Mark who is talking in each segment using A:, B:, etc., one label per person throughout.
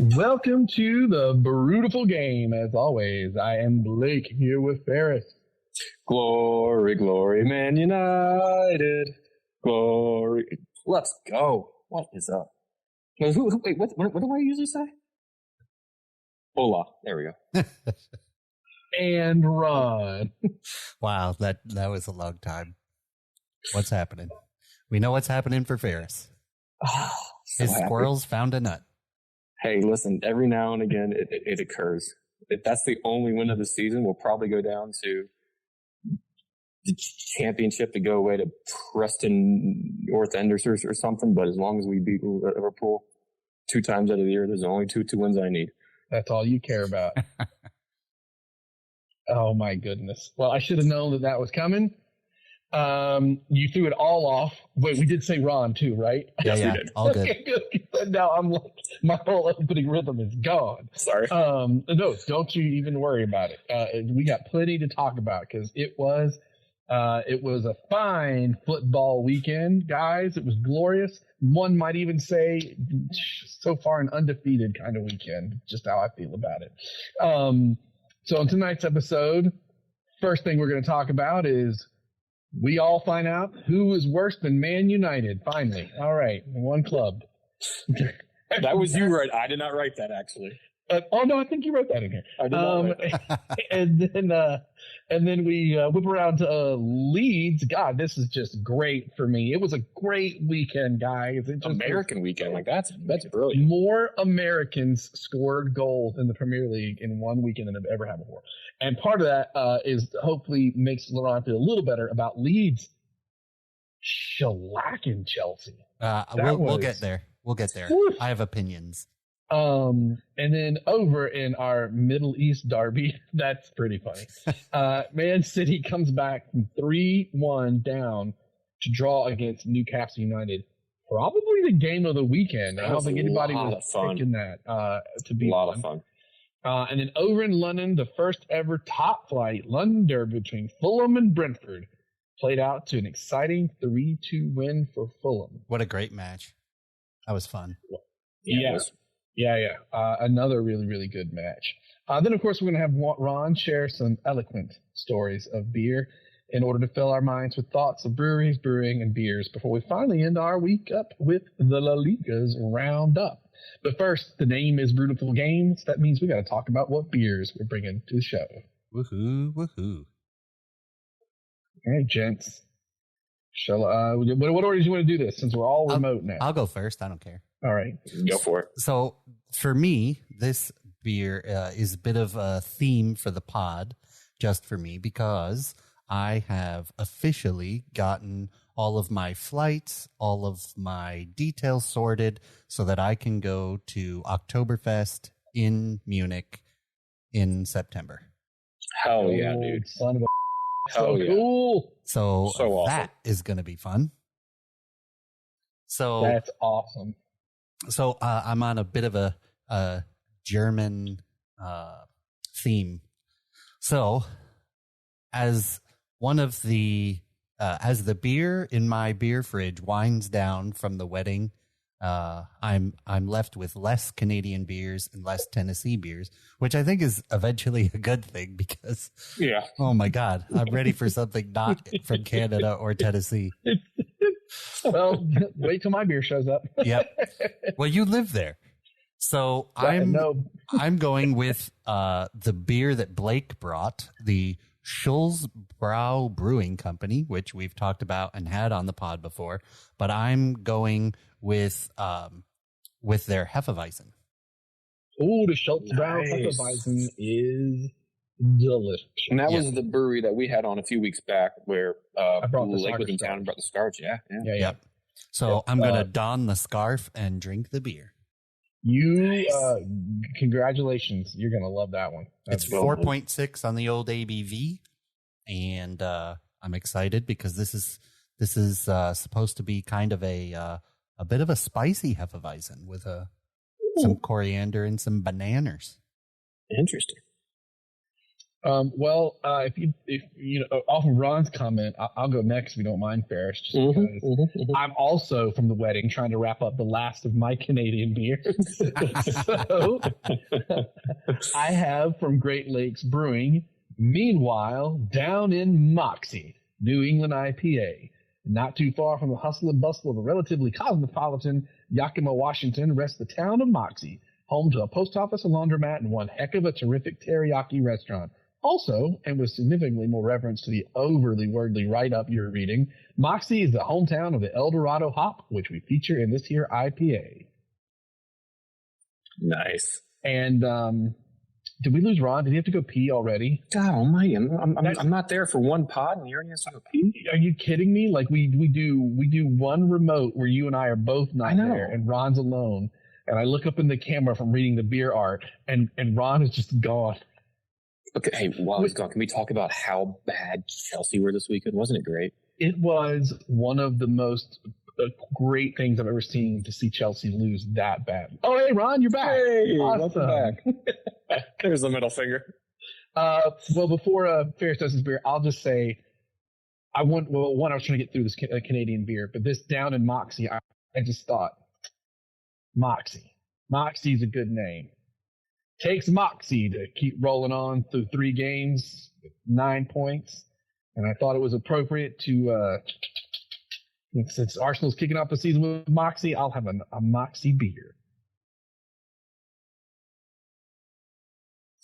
A: Welcome to the Beautiful Game. As always, I am Blake here with Ferris.
B: Glory, glory, Man United. Glory. Let's go. What is up? Wait, what do I usually say? Hola. There we go.
A: And Ron.
C: Wow, that was a long time. What's happening? We know what's happening for Ferris. His squirrels found a nut.
B: Hey, listen, every now and again it occurs. If that's the only win of the season, we'll probably go down to the championship to go away to Preston North Enders or something. But as long as we beat Liverpool 2 times out of the year, there's only two wins I need.
A: That's all you care about. Oh, my goodness. Well, I should have known that was coming. You threw it all off. Wait, we did say Ron too, right?
B: Yes, we did.
C: All good.
A: Okay, good. Now I'm like, my whole opening rhythm is gone.
B: Sorry.
A: No, don't you even worry about it. We got plenty to talk about because it was a fine football weekend, guys. It was glorious. One might even say, so far, an undefeated kind of weekend. Just how I feel about it. So in tonight's episode, first thing we're going to talk about is we all find out who is worse than Man United. Finally. All right. One club.
B: That was you, right? I did not write that, actually.
A: Oh, no, I think you wrote that in here.
B: I did not write that.
A: And then we whip around to Leeds. God, this is just great for me. It was a great weekend, guys. It just
B: American weekend. Like, that's brilliant.
A: More Americans scored goals in the Premier League in one weekend than they've ever had before. And part of that is hopefully makes Laurent feel a little better about Leeds shellacking Chelsea.
C: We'll get there. We'll get there.
A: Woof.
C: I have opinions.
A: And then over in our Middle East derby, that's pretty funny. Man City comes back from 3-1 down to draw against Newcastle United. Probably the game of the weekend. I don't think anybody was thinking that to be
B: a lot of fun.
A: And then over in London, the first ever top flight London derby between Fulham and Brentford played out to an exciting 3-2 win for Fulham.
C: What a great match. That was fun.
A: Yeah. Another really, really good match. Then, of course, we're going to have Ron share some eloquent stories of beer in order to fill our minds with thoughts of breweries, brewing, and beers before we finally end our week up with the La Liga's roundup. But first, the name is Beautiful Games. That means we got to talk about what beers we're bringing to the show.
C: Woohoo, woohoo.
A: All right, gents. What order do you want to do this since we're all remote now?
C: I'll go first. I don't care.
A: All right.
B: Go for it.
C: So for me, this beer is a bit of a theme for the pod, just for me, because I have officially gotten all of my flights, all of my details sorted so that I can go to Oktoberfest in Munich in September.
B: Hell yeah, dude.
A: Son of a
B: Hell yeah.
A: Cool.
C: So
B: awesome.
C: That is going to be fun. So
A: that's awesome.
C: So I'm on a bit of a German theme. So as one of the as the beer in my beer fridge winds down from the wedding, I'm left with less Canadian beers and less Tennessee beers, which I think is eventually a good thing because, oh my God, I'm ready for something not from Canada or Tennessee.
A: Well, wait till my beer shows up.
C: Yep. Well, you live there. So I'm going with the beer that Blake brought, the Schulzbrau Brewing Company, which we've talked about and had on the pod before, but I'm going with their Hefeweizen.
A: Oh, the Schulzbrau Hefeweizen is delicious.
B: And that was the brewery that we had on a few weeks back where Blake was in town and brought the scarves. Yeah.
C: So I'm going to don the scarf and drink the beer.
A: Congratulations. You're going to love that one.
C: It's 4.6 on the old ABV. And I'm excited because this is supposed to be kind of a bit of a spicy Hefeweizen with some coriander and some bananas.
B: Interesting.
A: If you know, off of Ron's comment, I'll go next if you don't mind, Ferris, just because I'm also from the wedding trying to wrap up the last of my Canadian beers. So I have from Great Lakes Brewing, meanwhile, down in Moxie, New England IPA. Not too far from the hustle and bustle of a relatively cosmopolitan Yakima, Washington, rests the town of Moxie, home to a post office, a laundromat, and one heck of a terrific teriyaki restaurant. Also, and with significantly more reference to the overly wordly write-up you're reading, Moxie is the hometown of the El Dorado hop, which we feature in this here IPA.
B: Nice.
A: And did we lose Ron? Did he have to go pee already?
B: God almighty, I'm not there for one pod and you already have to go pee?
A: Are you kidding me? Like we do one remote where you and I are both not there and Ron's alone. And I look up in the camera from reading the beer art and Ron is just gone.
B: Okay, hey, while he's gone, can we talk about how bad Chelsea were this weekend? Wasn't it great?
A: It was one of the most great things I've ever seen to see Chelsea lose that bad. Oh, hey, Ron, you're back.
B: Hey,
A: awesome.
B: Welcome back. There's the middle finger.
A: Well, before Ferris does his beer, I'll just say, I was trying to get through this Canadian beer, but this down in Moxie, I just thought, Moxie's a good name. Takes Moxie to keep rolling on through 3 games, 9 points. And I thought it was appropriate to, since Arsenal's kicking off the season with Moxie, I'll have a Moxie beer.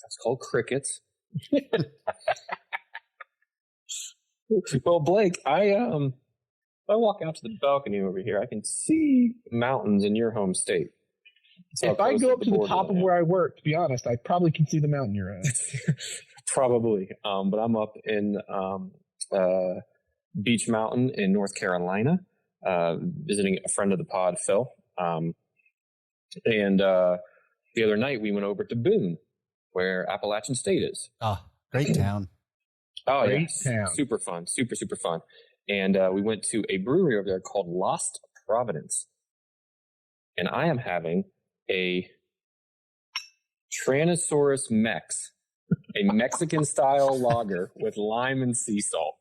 B: That's called crickets. Well, Blake, I walk out to the balcony over here, I can see mountains in your home state.
A: If I go up to the top of where I work, to be honest, I probably can see the mountain you're at.
B: Probably. But I'm up in Beach Mountain in North Carolina, visiting a friend of the pod, Phil. And the other night we went over to Boone, where Appalachian State is.
C: Oh, great town.
B: Oh,
A: great
B: yeah.
A: town.
B: Super fun. Super, super fun. And we went to a brewery over there called Lost Providence. And I am having a Tyrannosaurus Mex, a Mexican-style lager with lime and sea salt.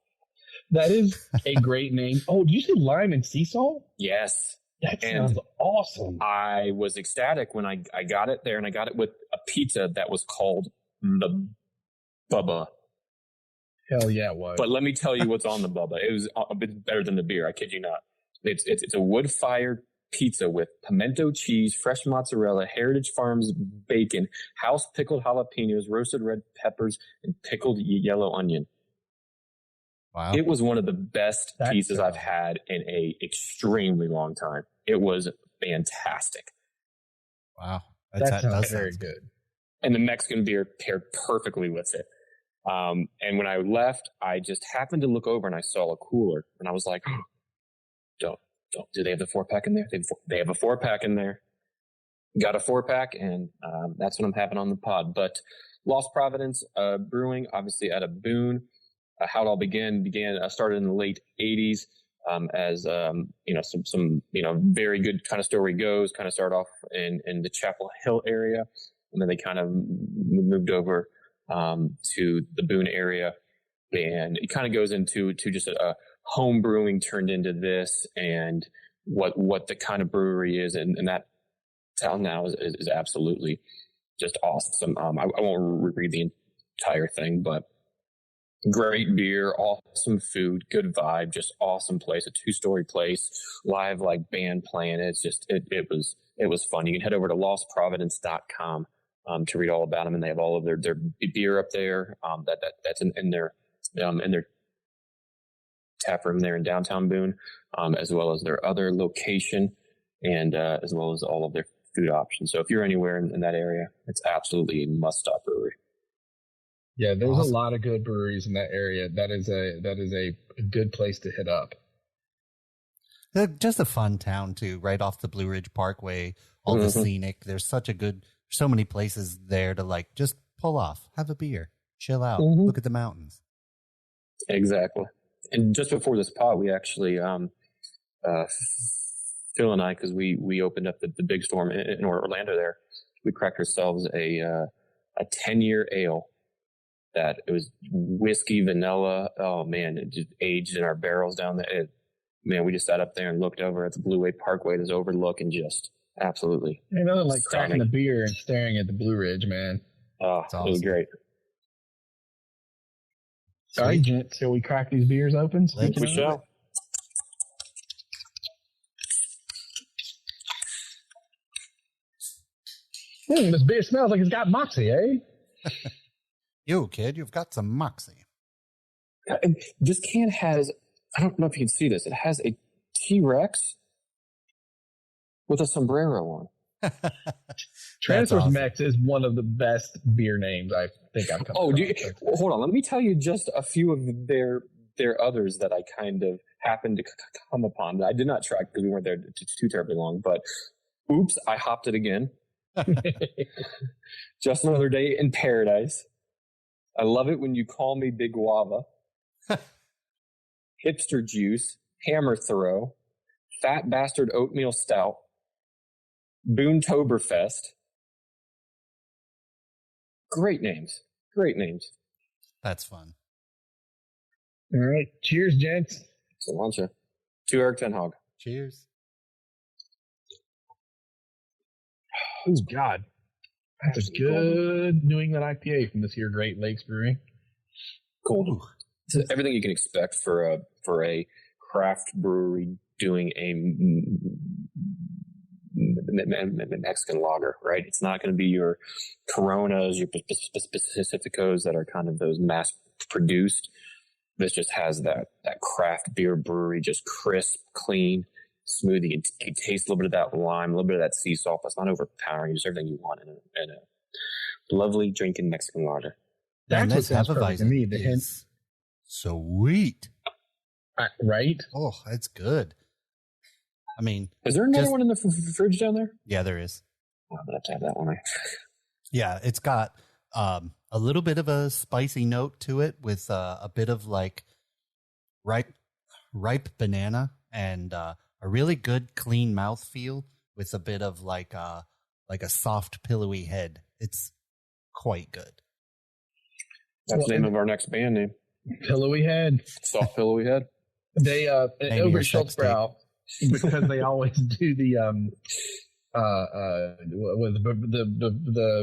A: That is a great name. Oh, did you say lime and sea salt?
B: Yes.
A: That sounds awesome.
B: I was ecstatic when I got it there, and I got it with a pizza that was called the Bubba.
A: Hell yeah, it was.
B: But let me tell you what's on the Bubba. It was a bit better than the beer. I kid you not. It's a wood-fired pizza with pimento cheese, fresh mozzarella, Heritage Farms bacon, house pickled jalapenos, roasted red peppers, and pickled yellow onion.
C: Wow.
B: It was one of the best pizzas I've had in a extremely long time. It was fantastic.
C: Wow.
A: That sounds very good.
B: And the Mexican beer paired perfectly with it. And when I left, I just happened to look over and I saw a cooler and I was like, do they have the 4-pack in there? They have a 4-pack in there. Got a 4-pack, and that's what I'm having on the pod. But Lost Providence Brewing, obviously out of Boone. How it all started in the late 80s as some very good kind of story goes. Kind of started off in the Chapel Hill area, and then they kind of moved over to the Boone area, and it kind of goes into just a home brewing turned into this, and what the kind of brewery is, and that town now is absolutely just awesome. I won't read the entire thing, but great beer, awesome food, good vibe, just awesome place. A 2-story place, live like band playing. It's just it was fun. You can head over to lostprovidence.com to read all about them, and they have all of their beer up there. That's in their tap room there in downtown Boone, as well as their other location, and as well as all of their food options. So if you're anywhere in that area, it's absolutely a must-stop brewery.
A: Yeah, there's a lot of good breweries in that area. That is a good place to hit up.
C: Just a fun town too, right off the Blue Ridge Parkway. All the scenic. There's so many places there to just pull off, have a beer, chill out, look at the mountains.
B: Exactly. And just before this pod, we actually, Phil and I, because we opened up the big storm in Orlando there, we cracked ourselves a 10-year ale that it was whiskey, vanilla. Oh man, it just aged in our barrels down there. Man, we just sat up there and looked over at the Blue Ridge Parkway, this overlook, and just absolutely.
A: Nothing like
B: stunning.
A: cracking a beer and staring at the Blue Ridge, man.
B: Oh,
C: awesome.
B: It was great.
A: All right, gents, shall we crack these beers open?
B: We shall.
A: This beer smells like it's got moxie, eh?
C: You, kid, you've got some moxie.
B: And this can has, I don't know if you can see this, it has a T-Rex with a sombrero on.
A: Tyrannosaurus
C: awesome.
A: Rex is one of the best beer names I think I've come across.
B: Hold on. Let me tell you just a few of their others that I kind of happened to come upon. I did not track because we weren't there too terribly long, but oops, I hopped it again. Just another day in paradise. I love it when you call me Big Guava. Hipster Juice, Hammer Throw, Fat Bastard Oatmeal Stout, Boontoberfest. Great names.
C: That's fun.
A: All right. Cheers, gents.
B: Cilantro. To Eric Ten Hag.
C: Cheers.
A: Oh, God. That's a good New England IPA from this here Great Lakes Brewery.
B: Cool. So everything you can expect for a craft brewery doing a Mexican lager, right? It's not going to be your Coronas, your Pacificos that are kind of those mass produced. This just has that craft beer brewery, just crisp, clean, smooth. You taste a little bit of that lime, a little bit of that sea salt. It's not overpowering. It's everything you want in a lovely drinking Mexican lager.
C: And
A: That's what sounds perfect to me. The hint,
C: sweet.
A: Right?
C: Oh, that's good. I mean,
B: is there another one in the fridge down there?
C: Yeah, there is.
B: I'm gonna have to have that one.
C: Yeah, it's got a little bit of a spicy note to it with a bit of like ripe banana and a really good clean mouthfeel with a bit of like a soft pillowy head. It's quite good.
B: That's the name of our next band name.
A: Pillowy Head.
B: Soft pillowy head.
A: They over at Schultzbrow, because they always do the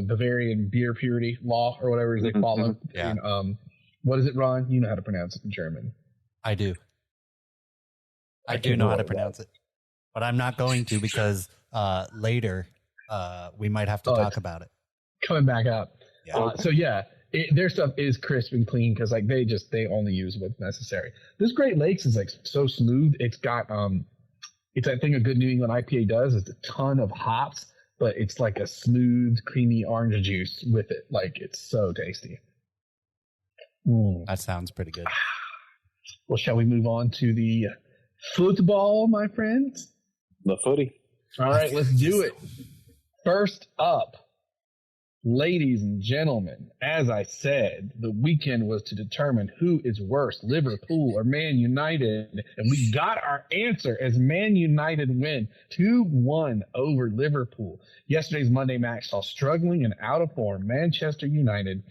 A: Bavarian beer purity law or whatever they follow.
C: Yeah.
A: And, what is it, Ron? You know how to pronounce it in German.
C: I do. I do know how to pronounce it, but I'm not going to because later we might have to talk about it.
A: Coming back up.
C: Yeah.
A: Their stuff is crisp and clean because like they only use what's necessary. This Great Lakes is like so smooth. It's got it's that thing a good New England IPA does. It's a ton of hops, but it's like a smooth, creamy orange juice with it. Like it's so tasty.
C: That sounds pretty good.
A: Well, shall we move on to the football, my friends?
B: The footy.
A: All right, let's do it. First up, ladies and gentlemen, as I said, the weekend was to determine who is worse, Liverpool or Man United. And we got our answer as Man United win 2-1 over Liverpool. Yesterday's Monday match saw struggling and out of form Manchester United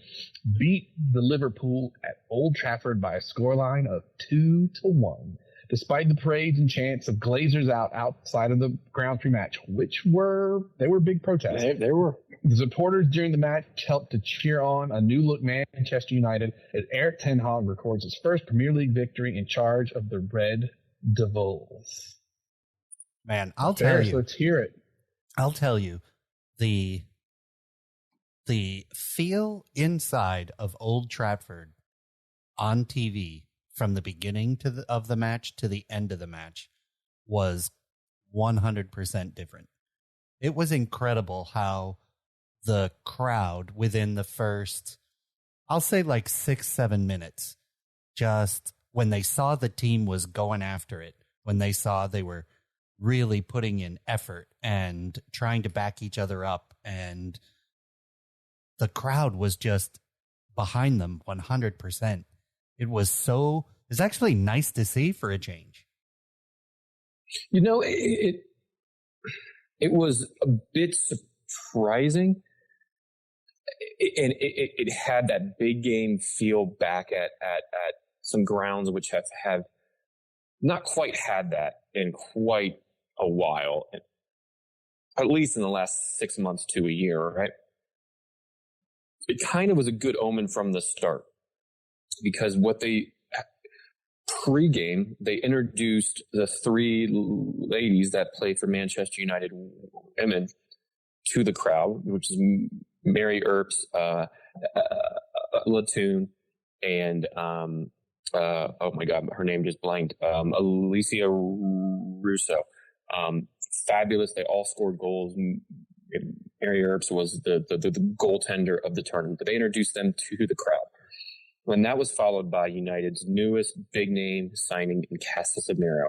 A: beat the Liverpool at Old Trafford by a scoreline of 2-1. Despite the parades and chants of Glazers outside of the ground pre-match, they were big protests.
B: They were.
A: The supporters during the match helped to cheer on a new-look Manchester United as Eric Ten Hag records his first Premier League victory in charge of the Red Devils.
C: Man, I'll tell you.
A: Let's hear it.
C: I'll tell you, the feel inside of Old Trafford on TV from the beginning of the match to the end of the match was 100% different. It was incredible how the crowd within the first, I'll say like 6-7 minutes, just when they saw the team was going after it, when they saw they were really putting in effort and trying to back each other up, and the crowd was just behind them 100%. It's actually nice to see for a change.
B: You know, it was a bit surprising. it had that big game feel back at some grounds which have not quite had that in quite a while, at least in the last 6 months to a year, right? It kind of was a good omen from the start, because pre-game, they introduced the 3 ladies that play for Manchester United women to the crowd, which is Mary Earps, Latoon, and oh my God, her name just blanked. Alicia Russo. Fabulous. They all scored goals. Mary Earps was the goaltender of the tournament, but they introduced them to the crowd. When that was followed by United's newest big name signing in Casemiro,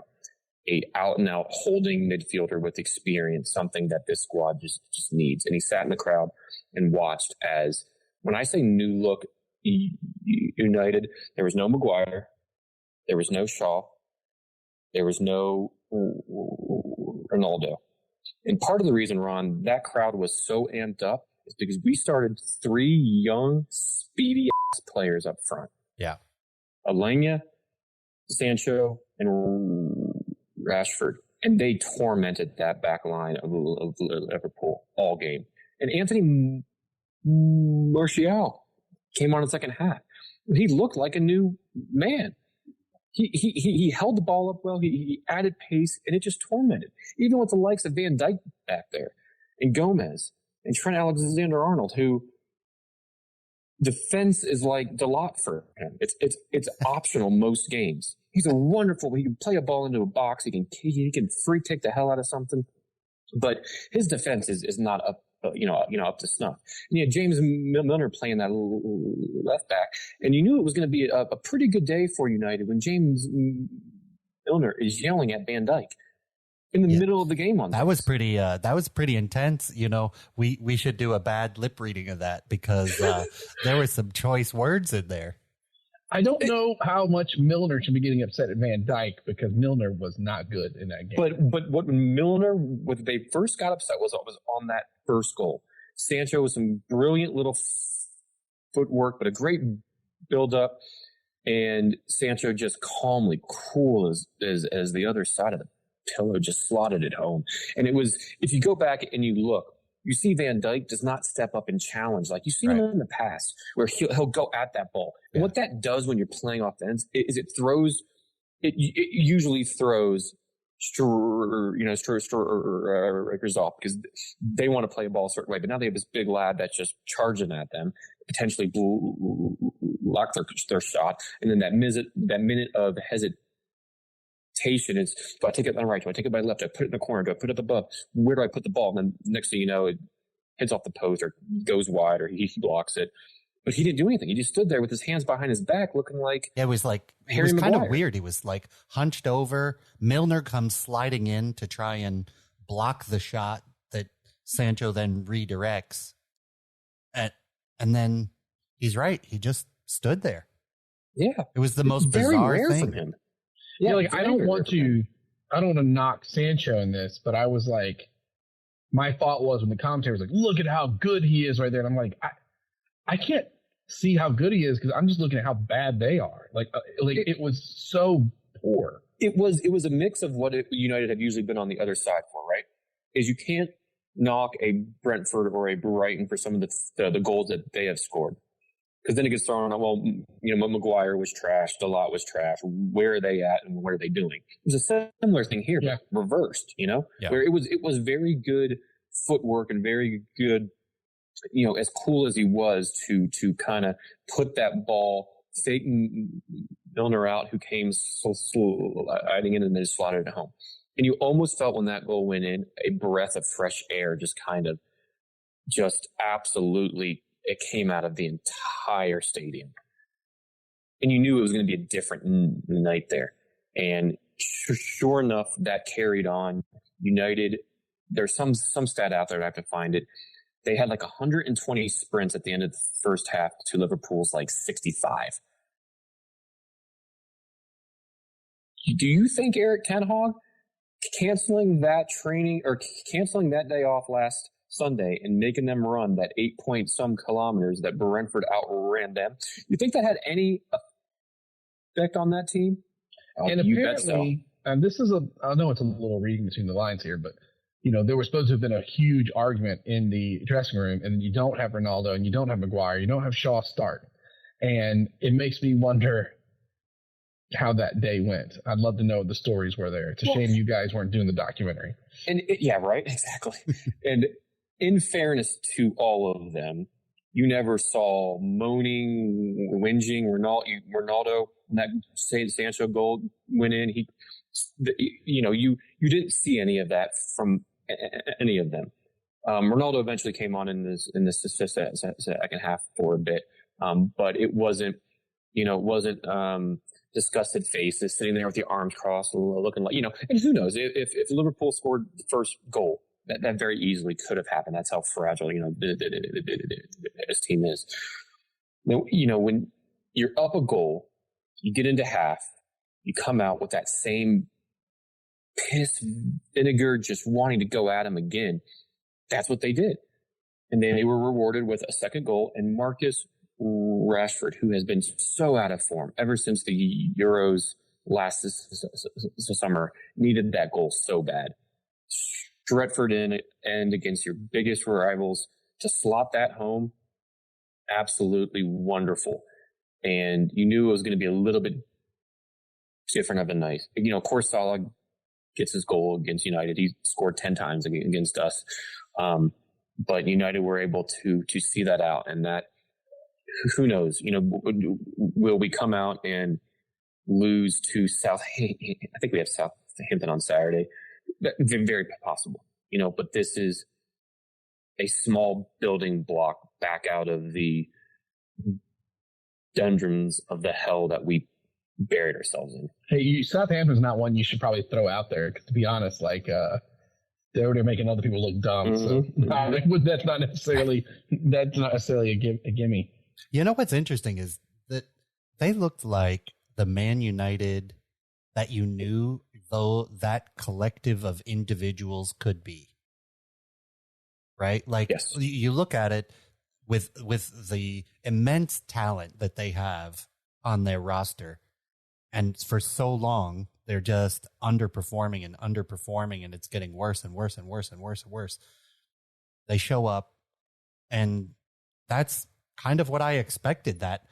B: a out and out holding midfielder with experience, something that this squad just needs. And he sat in the crowd and watched as, when I say new look United, there was no Maguire, there was no Shaw, there was no Ronaldo. And part of the reason, Ron, that crowd was so amped up is because we started 3 young, speedy players up front.
C: Yeah.
B: Alenya, Sancho, and Rashford. And they tormented that back line of Liverpool all game. And Anthony Martial came on in the second half. He looked like a new man. He held the ball up well. He added pace, and it just tormented. Even with the likes of Van Dijk back there, and Gomez, and Trent Alexander-Arnold, who defense is like Delot for him. It's optional most games. He's a wonderful. He can play a ball into a box. He can free kick the hell out of something, but his defense is not up. Up to snuff. And you had James Milner playing that left back, and you knew it was going to be a pretty good day for United when James Milner is yelling at Van Dijk in the middle of the game on
C: that. Was pretty intense. We should do a bad lip reading of that, because there were some choice words in there.
A: I don't know how much Milner should be getting upset at Van Dijk, because Milner was not good in that game.
B: But what what they first got upset was on that first goal. Sancho was some brilliant little footwork, but a great build up, and Sancho just calmly, cool as the other side of the pillow, just slotted it home. And it was, if you go back and you look, you see Van Dijk does not step up and challenge like you've seen him in the past, where he'll go at that ball. And what that does when you're playing offense is it usually throws strikers off, because they want to play a ball a certain way. But now they have this big lad that's just charging at them, potentially block their shot. And then that minute of hesitation, is, do I take it by the right? Do I take it by the left? Do I put it in the corner? Do I put it above? Where do I put the ball? And then next thing you know, it hits off the post or goes wide, or he blocks it. But he didn't do anything. He just stood there with his hands behind his back, looking like
C: it was kind of weird. He was like hunched over. Milner comes sliding in to try and block the shot that Sancho then redirects, and then he's right. He just stood there.
B: Yeah,
C: it was the most bizarre thing
B: from him.
A: Yeah, like I don't want to knock Sancho in this, but I was like, my thought was when the commentator was like, "Look at how good he is right there," and I'm like, I can't see how good he is, because I'm just looking at how bad they are. It was so poor.
B: It was a mix of what United have usually been on the other side for, right? Is you can't knock a Brentford or a Brighton for some of the goals that they have scored, because then it gets thrown on. Well, Maguire was trash, Delot was trash. Where are they at, and what are they doing? It was a similar thing here, but reversed. Where it was very good footwork and very good. As cool as he was to kind of put that ball, fake Milner out, who came sliding in and then just slotted it home. And you almost felt when that goal went in, a breath of fresh air just absolutely, it came out of the entire stadium. And you knew it was going to be a different night there. And sure enough, that carried on. United, there's some stat out there, I have to find it. They had like 120 sprints at the end of the first half to Liverpool's like 65. Do you think Eric Ten Hag canceling that training or canceling that day off last Sunday and making them run that 8 point some kilometers that Brentford outran them. You think that had any effect on that team?
A: And apparently, and this is I know it's a little reading between the lines here, but there was supposed to have been a huge argument in the dressing room, and you don't have Ronaldo, and you don't have Maguire, you don't have Shaw start, and it makes me wonder how that day went. I'd love to know what the stories were there. It's a shame you guys weren't doing the documentary.
B: And yeah, right, exactly. And in fairness to all of them, you never saw moaning, whinging. Ronaldo, that Sancho goal went in. You didn't see any of that from any of them. Ronaldo eventually came on in this second half for a bit, but it wasn't disgusted faces sitting there with the arms crossed, looking like And who knows if Liverpool scored the first goal, that very easily could have happened. That's how fragile this team is. When you're up a goal, you get into half, you come out with that same piss vinegar, just wanting to go at him again. That's what they did. And then they were rewarded with a second goal. And Marcus Rashford, who has been so out of form ever since the Euros last summer, needed that goal so bad. Stretford in and against your biggest rivals to slot that home, absolutely wonderful. And you knew it was going to be a little bit different of a night. Of course, Salah gets his goal against United. He scored 10 times against us. But United were able to see that out. And that, who knows, will we come out and lose to Southampton? I think we have Southampton on Saturday. Very possible, but this is a small building block back out of the dungeons of the hell that we buried ourselves in.
A: Hey, Southampton's not one you should probably throw out there, because to be honest, they're making other people look dumb. Mm-hmm. So that's not necessarily a gimme.
C: What's interesting is that they looked like the Man United that you knew, though, that collective of individuals could be. Right?
B: Yes.
C: You look at it with the immense talent that they have on their roster, and for so long they're just underperforming, and it's getting worse and worse and worse and worse and worse. They show up, and that's kind of what I expected, that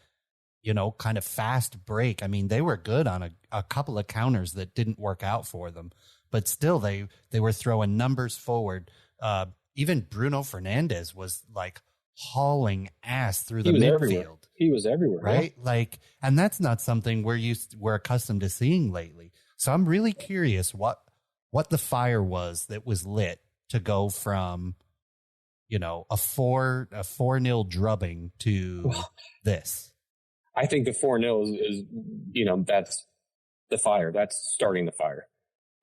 C: kind of fast break. I mean, they were good on a couple of counters that didn't work out for them, but still they were throwing numbers forward. Even Bruno Fernandes was hauling ass through the midfield.
B: Everywhere. He was everywhere,
C: right? Yeah. And that's not something we're accustomed to seeing lately. So I'm really curious what the fire was that was lit to go from, a 4-0 drubbing to this.
B: I think the 4-0 is that's the fire. That's starting the fire.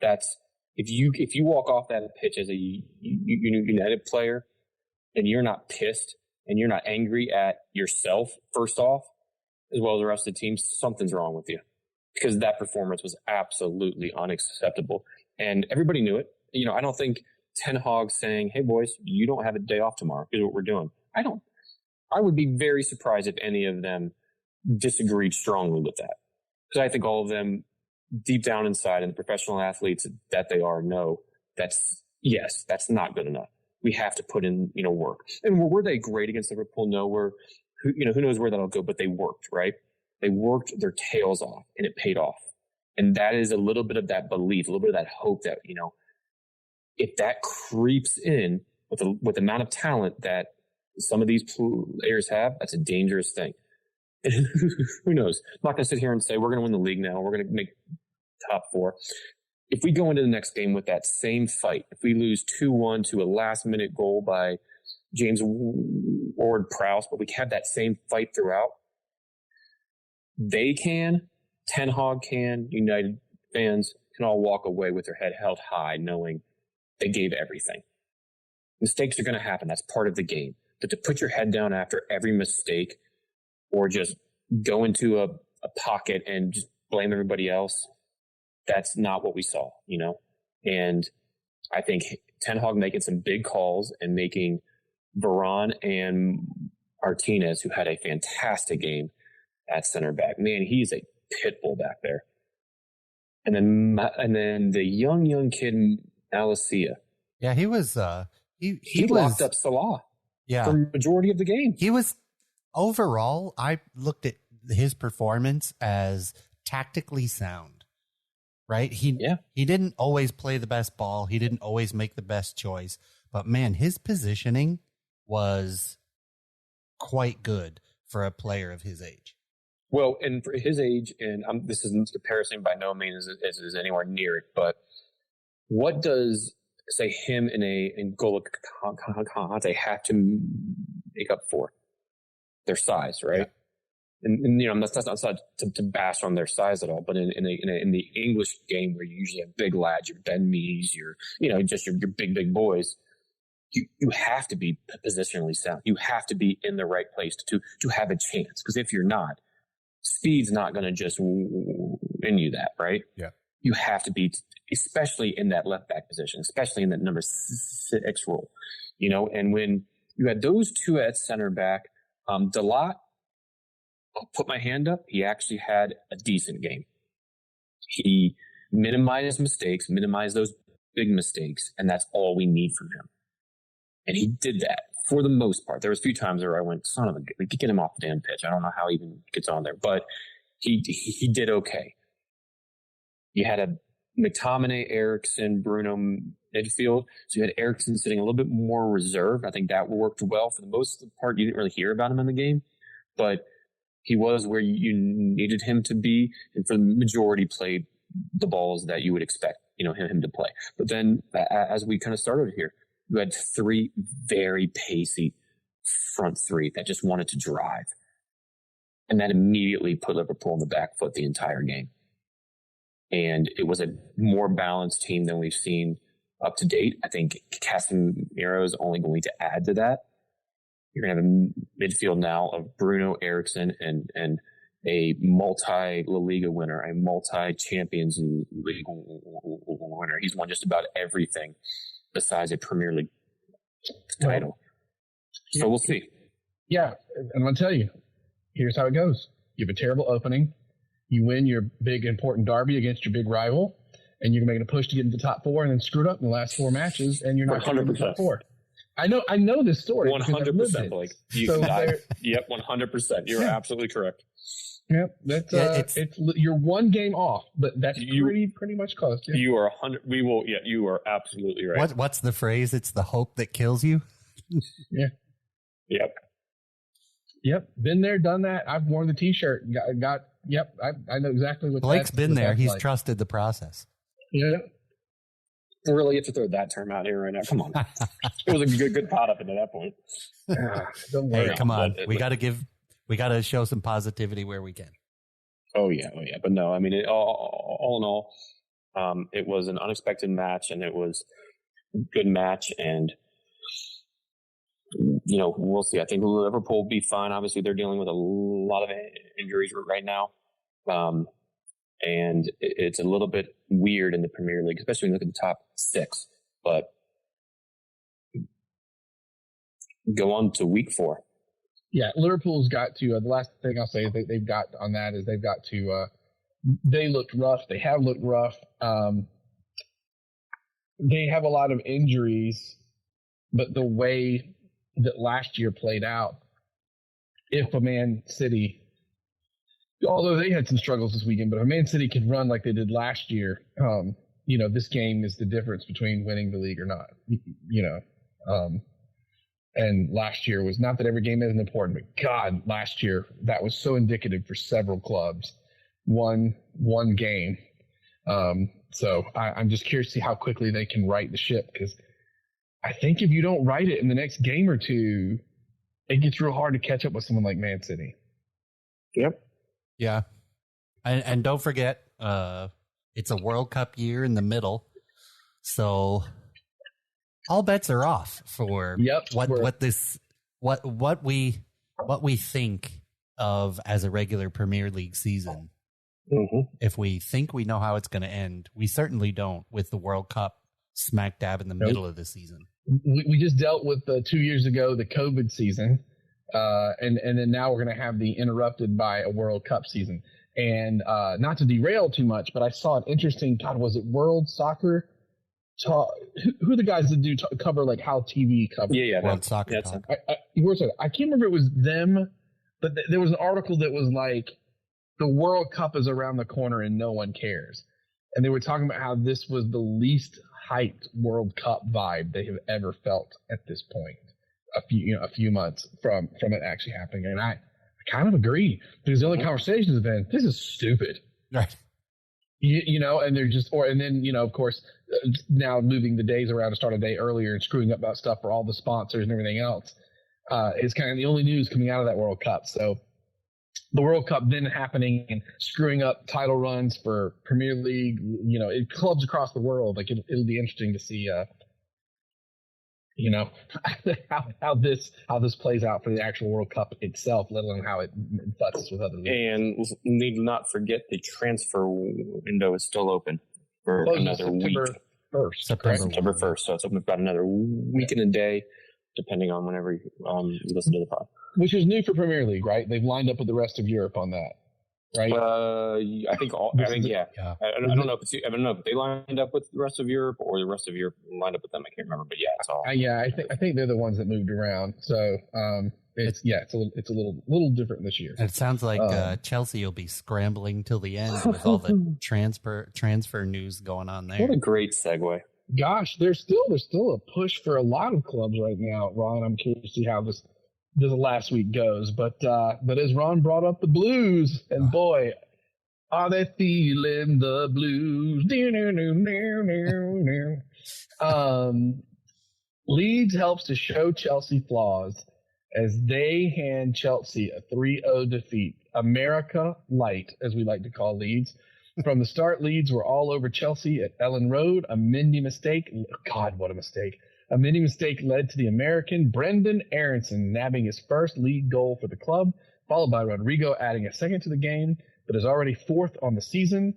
B: That's if you walk off that pitch as a United player and you're not pissed and you're not angry at yourself, first off, as well as the rest of the team, something's wrong with you, because that performance was absolutely unacceptable. And everybody knew it. I don't think Ten Hag saying, "Hey boys, you don't have a day off tomorrow," is what we're doing. I would be very surprised if any of them disagreed strongly with that, because I think all of them deep down inside, and the professional athletes that they are, know that's not good enough. We have to put in work. And were they great against Liverpool? No. Who knows where that'll go, but they worked, right? They worked their tails off, and it paid off. And that is a little bit of that belief, a little bit of that hope that if that creeps in with the amount of talent that some of these players have, that's a dangerous thing. And who knows? I'm not going to sit here and say we're going to win the league now. We're going to make top 4. If we go into the next game with that same fight, if we lose 2-1 to a last-minute goal by James Ward-Prowse, but we have that same fight throughout, they can, Ten Hag can, United fans can all walk away with their head held high, knowing they gave everything. Mistakes are going to happen. That's part of the game. But to put your head down after every mistake, or just go into a pocket and just blame everybody else, that's not what we saw, And I think Ten Hag making some big calls and making Varane and Martinez, who had a fantastic game at center back. Man, he's a pit bull back there. And then the young kid Malacia.
C: Yeah, he was
B: he locked up Salah.
C: Yeah,
B: for the majority of the game.
C: He was overall. I looked at his performance as tactically sound. Right? He didn't always play the best ball. He didn't always make the best choice. But man, his positioning was quite good for a player of his age.
B: Well, and for his age, and this isn't comparison by no means is anywhere near it, but what does, say, him and N'Golo Kante have to make up for? Their size, right? Yeah. And you know, that's not to bash on their size at all, but in the English game where you usually have big lads, your Ben Mees, your big boys, you have to be positionally sound. You have to be in the right place to have a chance. Because if you're not, speed's not going to just win you that, right?
C: Yeah.
B: You have to be, especially in that left back position, especially in that number 6 role, you know. And when you had those two at center back, Dalot, I'll put my hand up, he actually had a decent game. He minimized mistakes, minimized those big mistakes, and that's all we need from him. And he did that for the most part. There was a few times where I went, son of a, we could get him off the damn pitch. I don't know how he even gets on there, but he did okay. You had a McTominay, Eriksson, Bruno midfield. So you had Eriksson sitting a little bit more reserved. I think that worked well. For the most part, you didn't really hear about him in the game, but he was where you needed him to be. And for the majority, played the balls that you would expect, him to play. But then as we kind of started here, you had 3 very pacey front 3 that just wanted to drive. And that immediately put Liverpool on the back foot the entire game. And it was a more balanced team than we've seen up to date. I think Casemiro is only going to add to that. You're going to have a midfield now of Bruno, Eriksson, and a multi-La Liga winner, a multi-Champions League winner. He's won just about everything besides a Premier League title. So we'll see.
A: Yeah, and I'm going to tell you, here's how it goes. You have a terrible opening. You win your big, important derby against your big rival, and you're making a push to get into the top 4 and then screwed up in the last 4 matches, and you're not going to the top 4. I know this story.
B: 100%, Blake. Yep, 100%. You're absolutely correct.
A: Yep, that's you're 1 game off, but that's pretty much close. Yeah.
B: You are 100. We will. Yeah, you are absolutely right.
C: What's the phrase? It's the hope that kills you.
A: Yeah. Yep. Been there, done that. I've worn the T-shirt. Yep. I know exactly what
C: Blake's been there. He's trusted the process.
A: Yeah.
B: Really have to throw that term out here right now. Come on. It was a good pot up into that point.
A: Don't worry.
C: Hey, come on. We got to show some positivity where we can.
B: Oh yeah. But no, I mean, all in all, it was an unexpected match, and it was a good match, and we'll see. I think Liverpool will be fine. Obviously, they're dealing with a lot of injuries right now. And it's a little bit weird in the Premier League, especially when you look at the top 6. But go on to week 4.
A: Yeah, Liverpool's got to, the last thing I'll say is they've got on that is they've got to, they looked rough. They have looked rough. They have a lot of injuries, but the way that last year played out, if a Man City, although they had some struggles this weekend, but if Man City could run like they did last year, this game is the difference between winning the league or not, and last year was not that every game isn't important, but God, last year that was so indicative for several clubs. One game. So I'm just curious to see how quickly they can right the ship, because I think if you don't right it in the next game or two, it gets real hard to catch up with someone like Man City.
B: Yep.
C: Yeah. And don't forget, it's a World Cup year in the middle. So all bets are off for what we think of as a regular Premier League season.
B: Mm-hmm.
C: If we think we know how it's going to end, we certainly don't with the World Cup smack dab in the middle of the season.
A: We just dealt with 2 years ago the COVID season, and then now we're going to have the interrupted by a World Cup season. And not to derail too much, but I saw an interesting. God, was it World Soccer? Who are the guys that do cover like how TV covers?
B: Yeah,
C: World Soccer.
A: I can't remember if it was them, but there was an article that was like the World Cup is around the corner and no one cares. And they were talking about how this was the least hyped World Cup vibe they have ever felt at this point. A few months from it actually happening, and I kind of agree because the only conversations have been this is stupid,
C: right?
A: And they're just and then of course now moving the days around to start a day earlier and screwing up that stuff for all the sponsors and everything else is kind of the only news coming out of that World Cup. So the World Cup then happening and screwing up title runs for Premier League, clubs across the world. Like it'll be interesting to see, how this plays out for the actual World Cup itself, let alone how it futzes with other leagues.
B: And need not forget the transfer window is still open for another week. September 1st. So it's open for about another week and a day, depending on whenever you listen to the pod.
A: Which is new for Premier League, right? They've lined up with the rest of Europe on that, right?
B: I think yeah. I don't know if they lined up with the rest of Europe or the rest of Europe lined up with them. I can't remember, but yeah, it's all.
A: I think they're the ones that moved around. So it's a little different this year.
C: And it sounds like Chelsea will be scrambling till the end with all the transfer news going on there.
B: What a great segue.
A: Gosh, there's still a push for a lot of clubs right now, Ron. I'm curious to see how this last week goes, but as Ron brought up the Blues, and boy, are they feeling the blues? Leeds helps to show Chelsea flaws as they hand Chelsea a 3-0 defeat. America light, as we like to call Leeds. From the start, Leeds were all over Chelsea at Ellen Road. A Mendy mistake. God, what a mistake. A Mendy mistake led to the American Brendan Aronson nabbing his first league goal for the club, followed by Rodrigo adding a second to the game, but is already fourth on the season.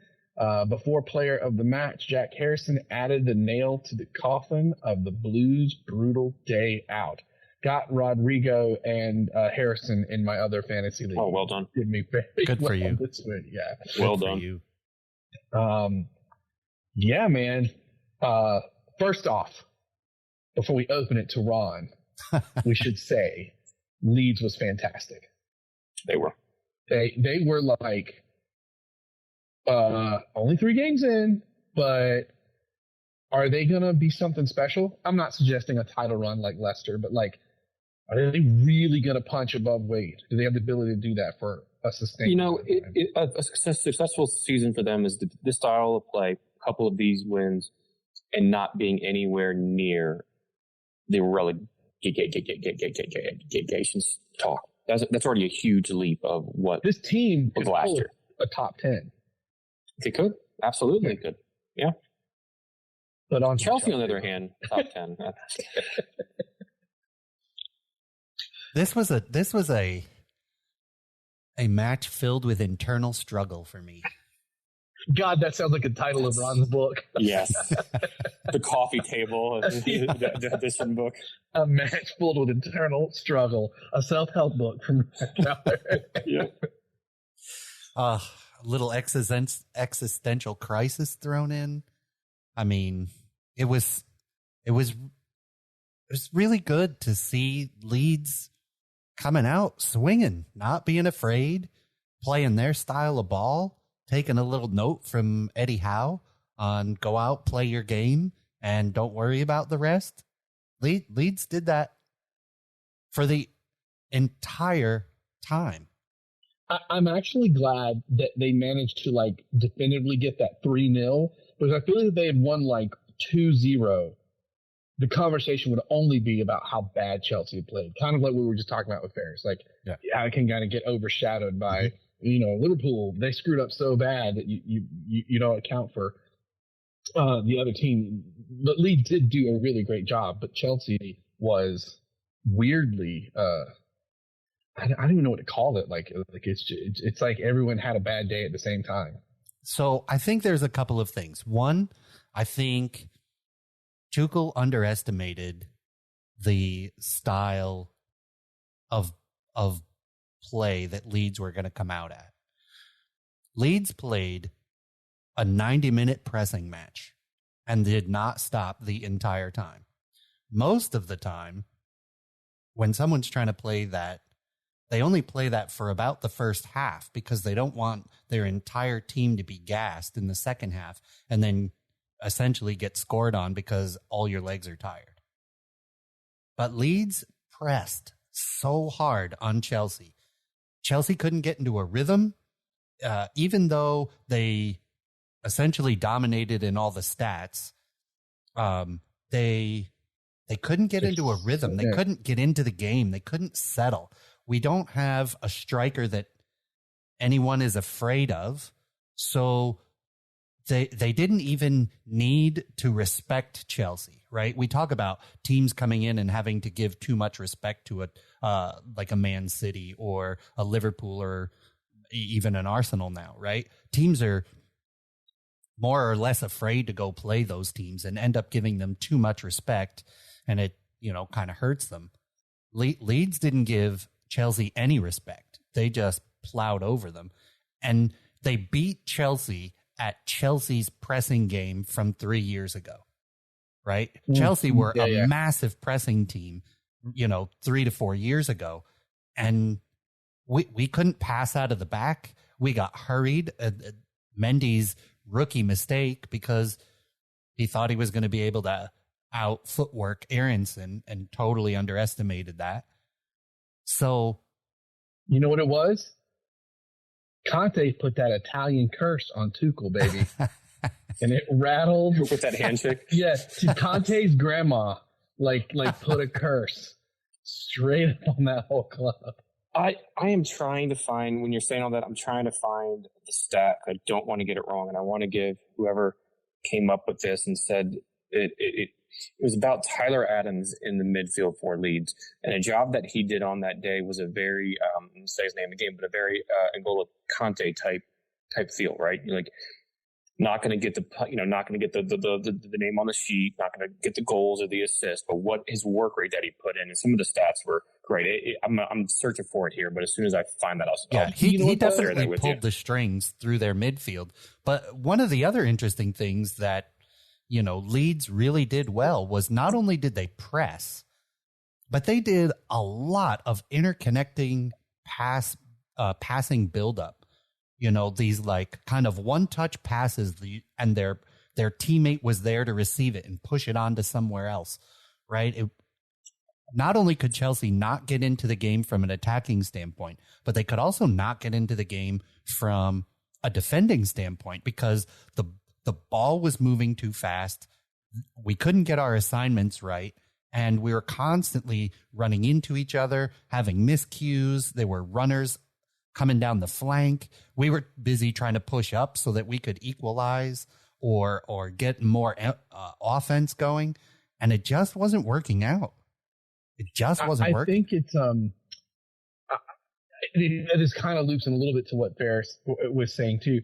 A: Before player of the match, Jack Harrison added the nail to the coffin of the Blues' brutal day out. Got Rodrigo and Harrison in my other fantasy league.
B: Oh, well done.
A: Did me very
C: Good for you.
A: This win, yeah.
B: Well
C: Good
B: done.
C: for you.
A: Yeah, man. First off, before we open it to Ron, we should say Leeds was fantastic.
B: They were.
A: They were like only 3 games in, but are they going to be something special? I'm not suggesting a title run like Leicester, but like, are they really going to punch above weight? Do they have the ability to do that for a sustained
B: a successful season for them is this style of play, a couple of these wins, and not being anywhere near the relegation talk. That's already a huge leap of what
A: this team
B: was last year.
A: A top 10.
B: They could. Absolutely could. Yeah.
A: But on
B: Chelsea, on the other hand, top 10.
C: This was a match filled with internal struggle for me.
A: God, that sounds like a title of Ron's book.
B: Yes. The coffee table edition book.
A: A match filled with internal struggle. A self-help book from
B: Yeah.
C: A little existential crisis thrown in. I mean, it was really good to see Leeds coming out swinging, not being afraid, playing their style of ball, taking a little note from Eddie Howe on go out, play your game, and don't worry about the rest. Leeds did that for the entire time.
A: I'm actually glad that they managed to like definitively get that 3-0, because I feel like if they had won like 2-0, the conversation would only be about how bad Chelsea had played. Kind of like we were just talking about with Ferris. Like, I can kind of get overshadowed by, Liverpool. They screwed up so bad that you don't account for the other team. But Leeds did do a really great job, but Chelsea was weirdly I don't even know what to call it. Like it's like everyone had a bad day at the same time.
C: So I think there's a couple of things. One, I think Tuchel underestimated the style of play that Leeds were going to come out at. Leeds played a 90-minute pressing match and did not stop the entire time. Most of the time, when someone's trying to play that, they only play that for about the first half because they don't want their entire team to be gassed in the second half and then essentially get scored on because all your legs are tired. But Leeds pressed so hard on Chelsea. Chelsea couldn't get into a rhythm, even though they essentially dominated in all the stats. They couldn't get into a rhythm. They couldn't get into the game. They couldn't settle. We don't have a striker that anyone is afraid of. So they didn't even need to respect Chelsea, right? We talk about teams coming in and having to give too much respect to like a Man City or a Liverpool or even an Arsenal now, right? Teams are more or less afraid to go play those teams and end up giving them too much respect, and it, kind of hurts them. Leeds didn't give Chelsea any respect. They just plowed over them, and they beat Chelsea at Chelsea's pressing game from 3 years ago, right? Chelsea were a massive pressing team, 3 to 4 years ago, and we couldn't pass out of the back. We got hurried. Mendy's rookie mistake because he thought he was going to be able to out footwork Aronson and totally underestimated that. So,
A: you know what it was? Conte put that Italian curse on Tuchel, baby. And it rattled.
B: With that handshake?
A: Yeah. Conte's grandma, like put a curse straight up on that whole club.
B: I am trying to find, when you're saying all that, I'm trying to find the stat. I don't want to get it wrong. And I want to give whoever came up with this and said it was about Tyler Adams in the midfield for Leeds. And a job that he did on that day was a very, I'm say his name again, but a very N'Golo Conte type feel, right? You're like, not going to get not going to get the name on the sheet, not going to get the goals or the assists, but what his work rate that he put in, and some of the stats were great. I'm searching for it here, but as soon as I find that,
C: he definitely pulled the strings through their midfield. But one of the other interesting things that Leeds really did well was not only did they press, but they did a lot of interconnecting passing buildup. These like kind of one-touch passes, and their teammate was there to receive it and push it on to somewhere else, right? Not only could Chelsea not get into the game from an attacking standpoint, but they could also not get into the game from a defending standpoint because the ball was moving too fast. We couldn't get our assignments right, and we were constantly running into each other, having miscues. There were runners coming down the flank. We were busy trying to push up so that we could equalize or get more offense going, and it just wasn't working out. It just wasn't working.
A: I think it's this kind of loops in a little bit to what Ferris was saying too.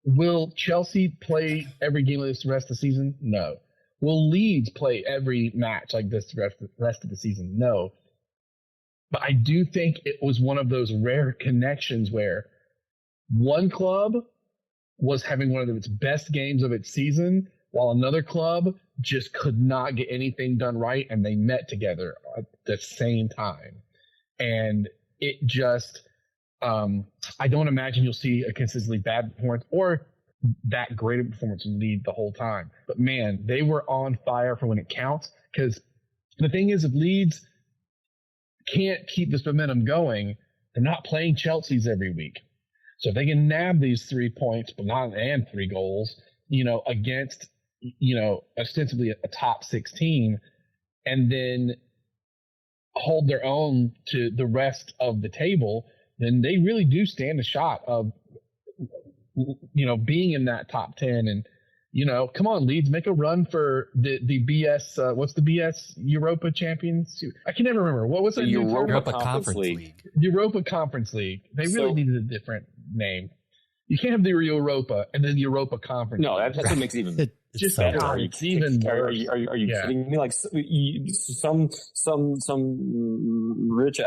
A: Will Chelsea play every game of this the rest of the season? No. Will Leeds play every match like this the rest of the season? No. But I do think it was one of those rare connections where one club was having one of its best games of its season, while another club just could not get anything done right, and they met together at the same time. And it just, I don't imagine you'll see a consistently bad performance or that great a performance in Leeds the whole time. But man, they were on fire for when it counts, because the thing is, if Leeds can't keep this momentum going, they're not playing Chelsea's every week. So if they can nab these 3 points, and 3 goals, against, ostensibly a top 16, and then hold their own to the rest of the table, then they really do stand a shot of, being in that top 10. And, come on, Leeds, make a run for the BS. What's the BS Europa Champions? I can never remember. What was it?
C: Europa Conference League.
A: Europa Conference League. They really needed a different name. You can't have the Europa and then the Europa Conference.
B: No, that's what makes it even
A: Just
C: so
A: God,
C: tough.
A: it's even worse.
B: Are you
A: Yeah.
B: kidding me? Like some rich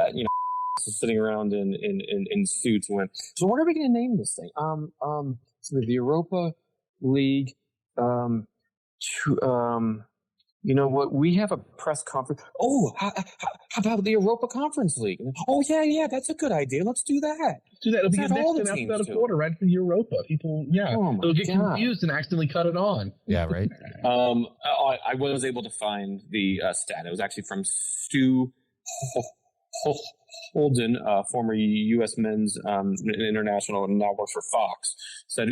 B: sitting around in suits went. So what are we going to name this thing? So the Europa League. You know what? We have a press conference. Oh, how about the Europa Conference League? Oh yeah, that's a good idea. Let's do that.
A: Let's do that. It'll be
B: Let's
A: the
B: have all
A: next
B: the
A: alphabetical
B: teams do it.
A: order right for Europa. People,
B: Oh my
A: they'll get
B: God.
A: confused and accidentally cut it on.
C: Yeah, right.
B: I was able to find the stat. It was actually from Stu Holden, former U.S. men's international, and now works for Fox. Said,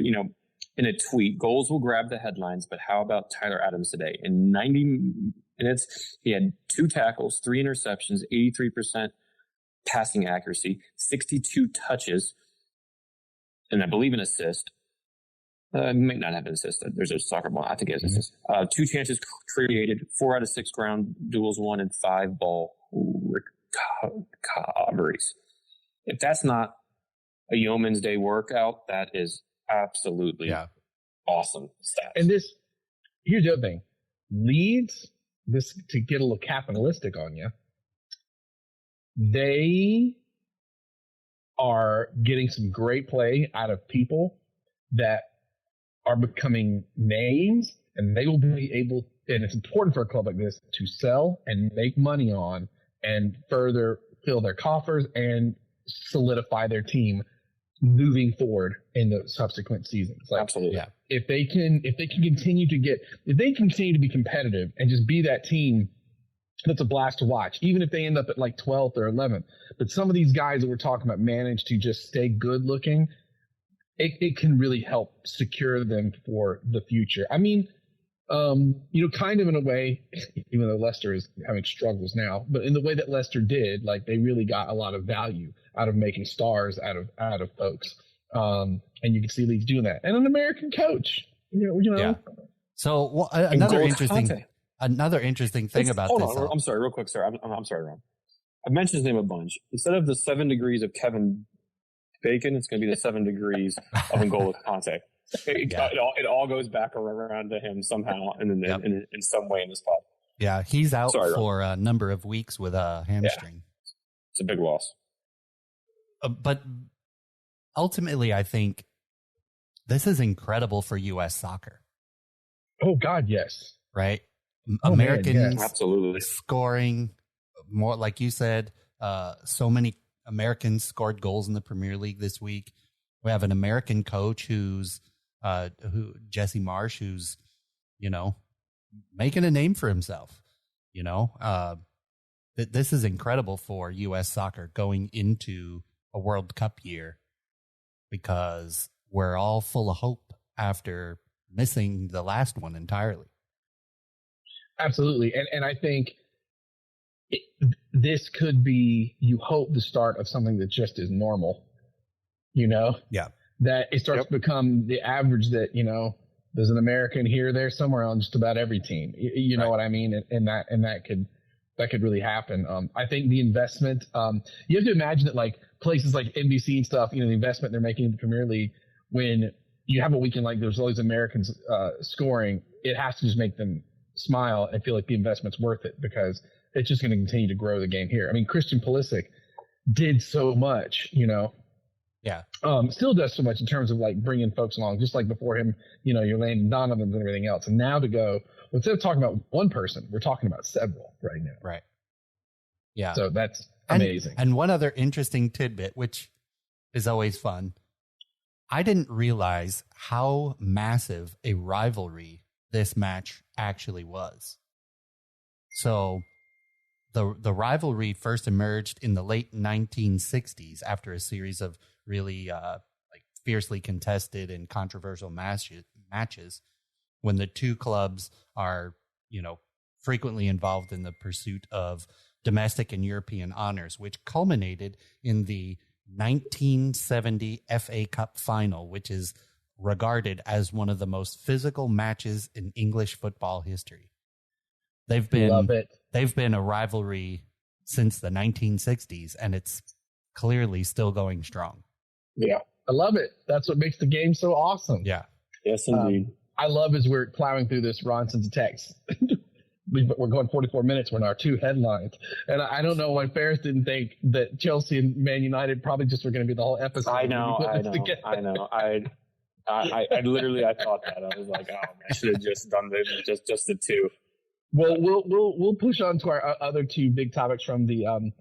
B: in a tweet, goals will grab the headlines, but how about Tyler Adams today? In 90 minutes, he had 2 tackles, 3 interceptions, 83% passing accuracy, 62 touches, and I believe an assist. Might not have an assist. There's a soccer ball. I think it has an assist. 2 chances created, 4 out of 6 ground duels won, and 5 ball recoveries. If that's not a Yeoman's Day workout, that is absolutely awesome stats.
A: And here's the other thing. Leeds, to get a little capitalistic on you, they are getting some great play out of people that are becoming names, and they will be able, and it's important for a club like this to sell and make money on and further fill their coffers and solidify their team moving forward in the subsequent seasons. Like,
B: absolutely.
C: Yeah.
A: If they continue to be competitive and just be that team that's a blast to watch, even if they end up at like 12th or 11th, but some of these guys that we're talking about manage to just stay good looking, it can really help secure them for the future. I mean, kind of in a way, even though Leicester is having struggles now, but in the way that Leicester did, like they really got a lot of value out of making stars out of folks. And you can see Leeds doing that. And an American coach,
C: Yeah. So another interesting thing about this.
B: Hold on, I'm sorry, real quick, sir. I'm sorry, Ron. I mentioned his name a bunch. Instead of the 7 degrees of Kevin Bacon, it's going to be the 7 degrees of N'Golo Kante. It all goes back around to him somehow in some way in this pod.
C: Yeah, he's out for a number of weeks with a hamstring.
B: Yeah. It's a big loss.
C: But ultimately, I think this is incredible for U.S. soccer.
A: Oh, God, yes.
C: Right?
A: Oh,
C: Americans
A: man, yes.
B: Absolutely
C: scoring more, like you said, so many Americans scored goals in the Premier League this week. We have an American coach who's Jesse Marsh, who's, making a name for himself. This is incredible for U.S. soccer going into a World Cup year, because we're all full of hope after missing the last one entirely.
A: Absolutely. And I think this could be, you hope, the start of something that just is normal,
C: Yeah.
A: That it starts to become the average that, there's an American here, there, somewhere on just about every team. You know what I mean? And that could really happen. I think the investment, you have to imagine that like places like NBC and stuff, the investment they're making in the Premier League, when you have a weekend like there's all these Americans scoring, it has to just make them smile and feel like the investment's worth it, because it's just going to continue to grow the game here. I mean, Christian Pulisic did so much,
C: Yeah.
A: Still does so much in terms of like bringing folks along, just like before him, your Landon Donovans and everything else. And now to go, instead of talking about one person, we're talking about several right now.
C: Right. Yeah.
A: So that's amazing.
C: And one other interesting tidbit, which is always fun. I didn't realize how massive a rivalry this match actually was. So the rivalry first emerged in the late 1960s after a series of really fiercely contested and controversial matches when the two clubs are, frequently involved in the pursuit of domestic and European honors, which culminated in the 1970 FA Cup final, which is regarded as one of the most physical matches in English football history. They've been a rivalry since the 1960s, and it's clearly still going strong.
A: Yeah, I love it. That's what makes the game so awesome.
C: Yeah.
B: Yes, indeed.
A: I love as we're plowing through this, Ron sends a text. We're going 44 minutes. We're in our 2 headlines. And I don't know why Ferris didn't think that Chelsea and Man United probably just were going to be the whole episode.
B: I know. I literally, I thought that. I was like, oh, I should have just done just the 2.
A: Well, we'll push on to our other 2 big topics from the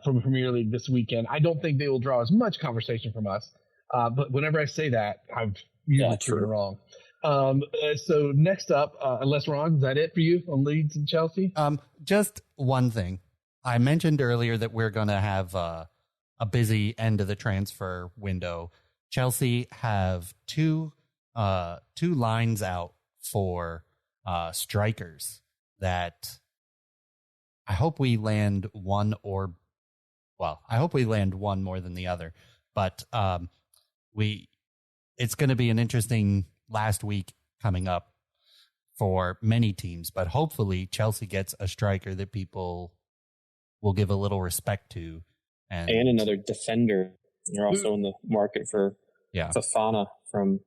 A: from Premier League this weekend. I don't think they will draw as much conversation from us. But whenever I say that, I've usually proven wrong. So next up, unless Ron, is that it for you on Leeds and Chelsea?
C: Just one thing. I mentioned earlier that we're going to have a busy end of the transfer window. Chelsea have two lines out for strikers that I hope we land one I hope we land one more than the other. But it's going to be an interesting last week coming up for many teams, but hopefully Chelsea gets a striker that people will give a little respect to. And
B: another defender. You're also in the market for Fofana from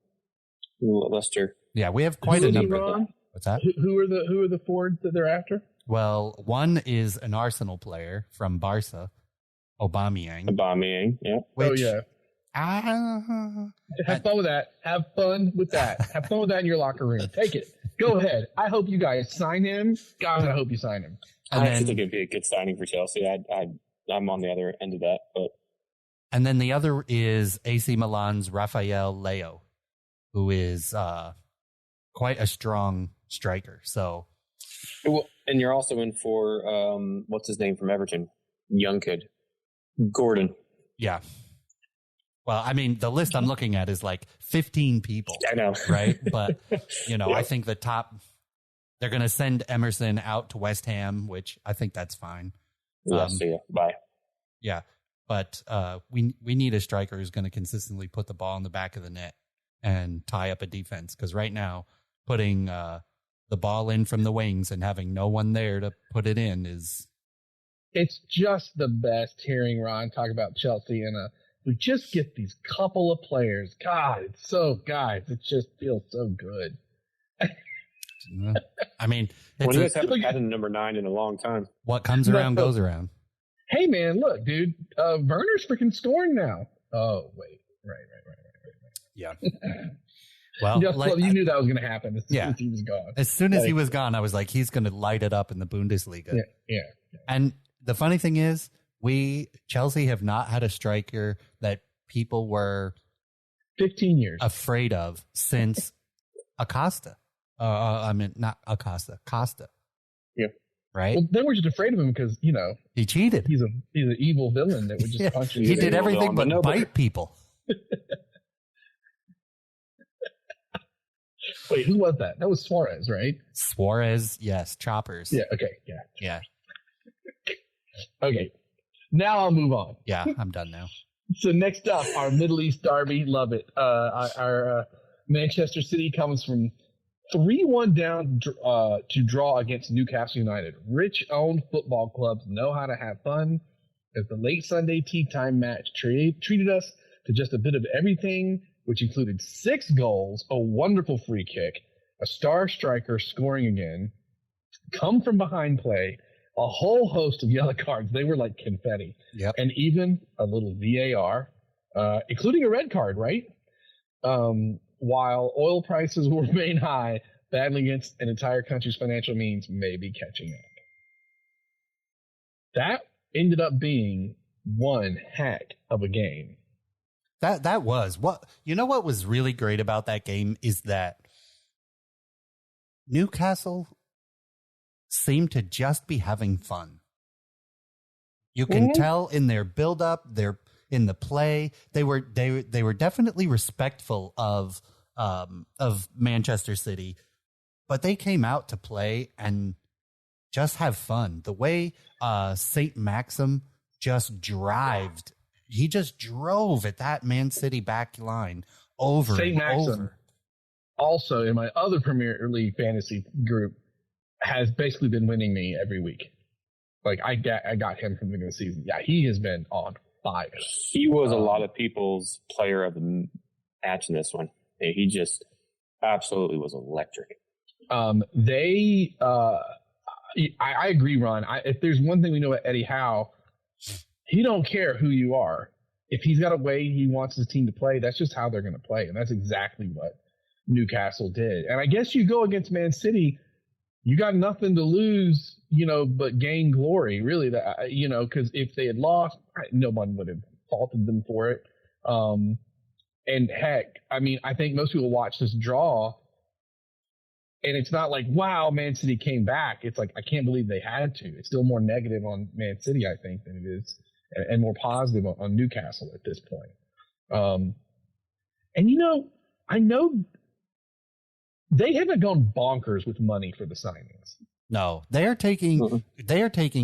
B: Leicester.
C: Yeah, we have quite a number. What's that?
A: Who are the forwards that they're after?
C: Well, one is an Arsenal player from Barca, Aubameyang.
B: Yeah.
C: Which,
A: have fun with that. Have fun with that in your locker room. Take it. Go ahead. I hope you guys sign him. God, I hope you sign him.
B: I actually think it'd be a good signing for Chelsea. I'm on the other end of that.
C: And then the other is AC Milan's Rafael Leao, who is quite a strong striker. So,
B: and you're also in for what's his name from Everton, young kid, Gordon.
C: Yeah. Well, I mean, the list I'm looking at is like 15 people.
B: I know.
C: Right? But, I think they're going to send Emerson out to West Ham, which I think that's fine.
B: See ya. Bye.
C: Yeah. But we need a striker who's going to consistently put the ball in the back of the net and tie up a defense. Because right now, putting the ball in from the wings and having no one there to put it in is...
A: It's just the best hearing Ron talk about Chelsea and we just get these couple of players. God, it just feels so good.
C: I mean,
B: you guys haven't had a number 9 in a long time.
C: What comes around goes around.
A: Hey man, look, dude, Werner's freaking scoring now. Oh wait, right.
C: Yeah. Well,
A: you knew that was going to happen as soon as he was gone.
C: As soon as he was gone, I was like, he's going to light it up in the Bundesliga.
A: Yeah.
C: And the funny thing is, Chelsea have not had a striker that people were
A: 15 years
C: afraid of since Acosta. Not Acosta, Costa.
A: Yeah.
C: Right.
A: Well, they were just afraid of him because
C: he cheated.
A: He's an evil villain that would just punch you.
C: He did everything but bite people.
A: Wait, who was that? That was Suarez, right?
C: Suarez, yes. Choppers.
A: Yeah. Okay.
C: Yeah.
A: Okay. Now I'll move on.
C: Yeah, I'm done now.
A: So next up, our Middle East derby. Love it. Our Manchester City comes from 3-1 down to draw against Newcastle United. Rich-owned football clubs know how to have fun. As the late Sunday tea time match treated us to just a bit of everything, which included 6 goals, a wonderful free kick, a star striker scoring again, come from behind play, a whole host of yellow cards. They were like confetti.
C: Yep.
A: And even a little VAR, including a red card, right? While oil prices will remain high, battling against an entire country's financial means may be catching up. That ended up being one heck of a game.
C: That was what was really great about that game is that Newcastle seemed to just be having fun. You can tell in their build up, in the play, they were definitely respectful of Manchester City, but they came out to play and just have fun. The way Saint Maxim just he just drove at that Man City back line over
A: Saint Maxim,
C: over.
A: Also, in my other Premier League fantasy group, has basically been winning me every week. Like I got him from the beginning of the season. Yeah, he has been on fire.
B: He was a lot of people's player of the match in this one. He just absolutely was electric.
A: I agree, Ron. If there's one thing we know about Eddie Howe, he don't care who you are. If he's got a way he wants his team to play, that's just how they're going to play. And that's exactly what Newcastle did. And I guess you go against Man City, you got nothing to lose, but gain glory, really. Because if they had lost, no one would have faulted them for it. And heck, I mean, I think most people watch this draw, and it's not like, wow, Man City came back. It's like, I can't believe they had to. It's still more negative on Man City, I think, than it is, and more positive on Newcastle at this point. I know they haven't gone bonkers with money for the signings.
C: No, they are taking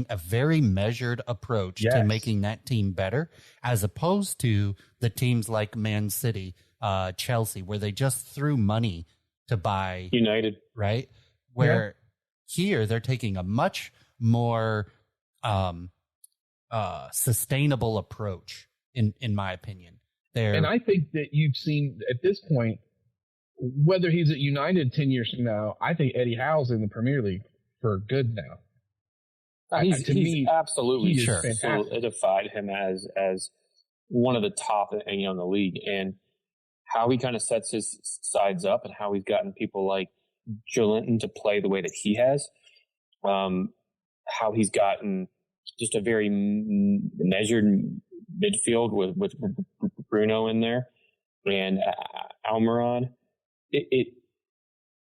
C: a very measured approach to making that team better, as opposed to the teams like Man City, Chelsea, where they just threw money to buy
B: United,
C: right? Where here they're taking a much more sustainable approach, in my opinion.
A: And I think that you've seen at this point, whether he's at United 10 years from now, I think Eddie Howe's in the Premier League for good now.
B: He's absolutely
A: fantastic.
B: solidified him as one of the top in the league, and how he kind of sets his sides up, and how he's gotten people like Joelinton to play the way that he has. How he's gotten just a very measured midfield with Bruno in there and Almiron.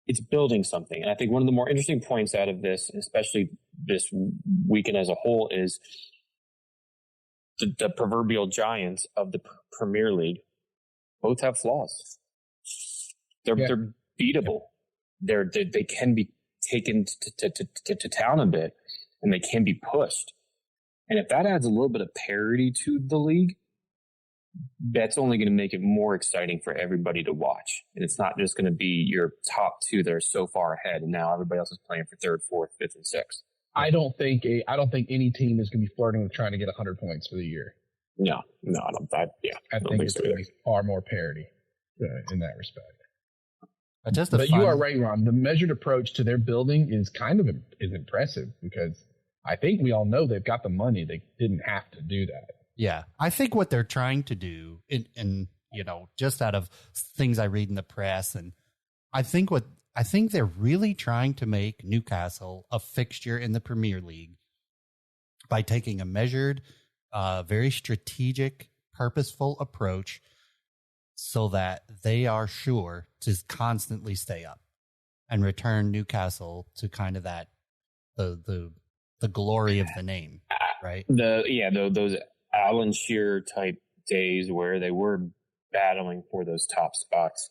B: It's building something. And I think one of the more interesting points out of this, especially this weekend as a whole, is the proverbial giants of the Premier League both have flaws. They're beatable. They can be taken to town a bit, and they can be pushed. And if that adds a little bit of parity to the league, that's only going to make it more exciting for everybody to watch. And it's not just going to be your top two that are so far ahead, and now everybody else is playing for third, fourth, fifth, and sixth.
A: I don't think any team is going to be flirting with trying to get 100 points for the year.
B: No, I don't. I
A: think it's going to be far more parity in that respect.
C: But
A: you are right, Ron. The measured approach to their building is is impressive, because I think we all know they've got the money. They didn't have to do that.
C: Yeah, I think what they're trying to do, and just out of things I read in the press, and I think they're really trying to make Newcastle a fixture in the Premier League by taking a measured, very strategic, purposeful approach, so that they are sure to constantly stay up and return Newcastle to kind of that the glory of the name, right?
B: Those Alan Shearer type days where they were battling for those top spots.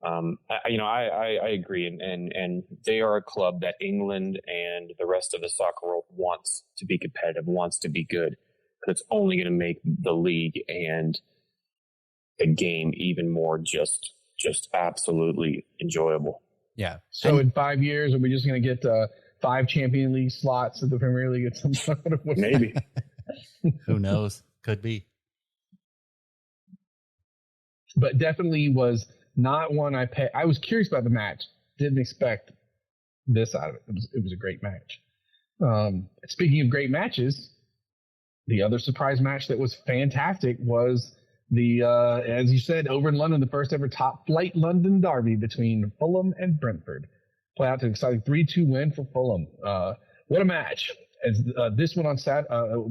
B: I agree, and they are a club that England and the rest of the soccer world wants to be competitive, wants to be good, because it's only going to make the league and the game even more just absolutely enjoyable.
C: Yeah.
A: So in 5 years, are we just going to get 5 Champions League slots at the Premier League at some point?
B: Maybe.
C: Who knows? Could be.
A: But definitely was not one I was curious about the match. Didn't expect this out of it. It was a great match. Speaking of great matches, the other surprise match that was fantastic was the, as you said, over in London, the first ever top flight London derby between Fulham and Brentford. Play out to an exciting 3-2 win for Fulham. What a match. As this one on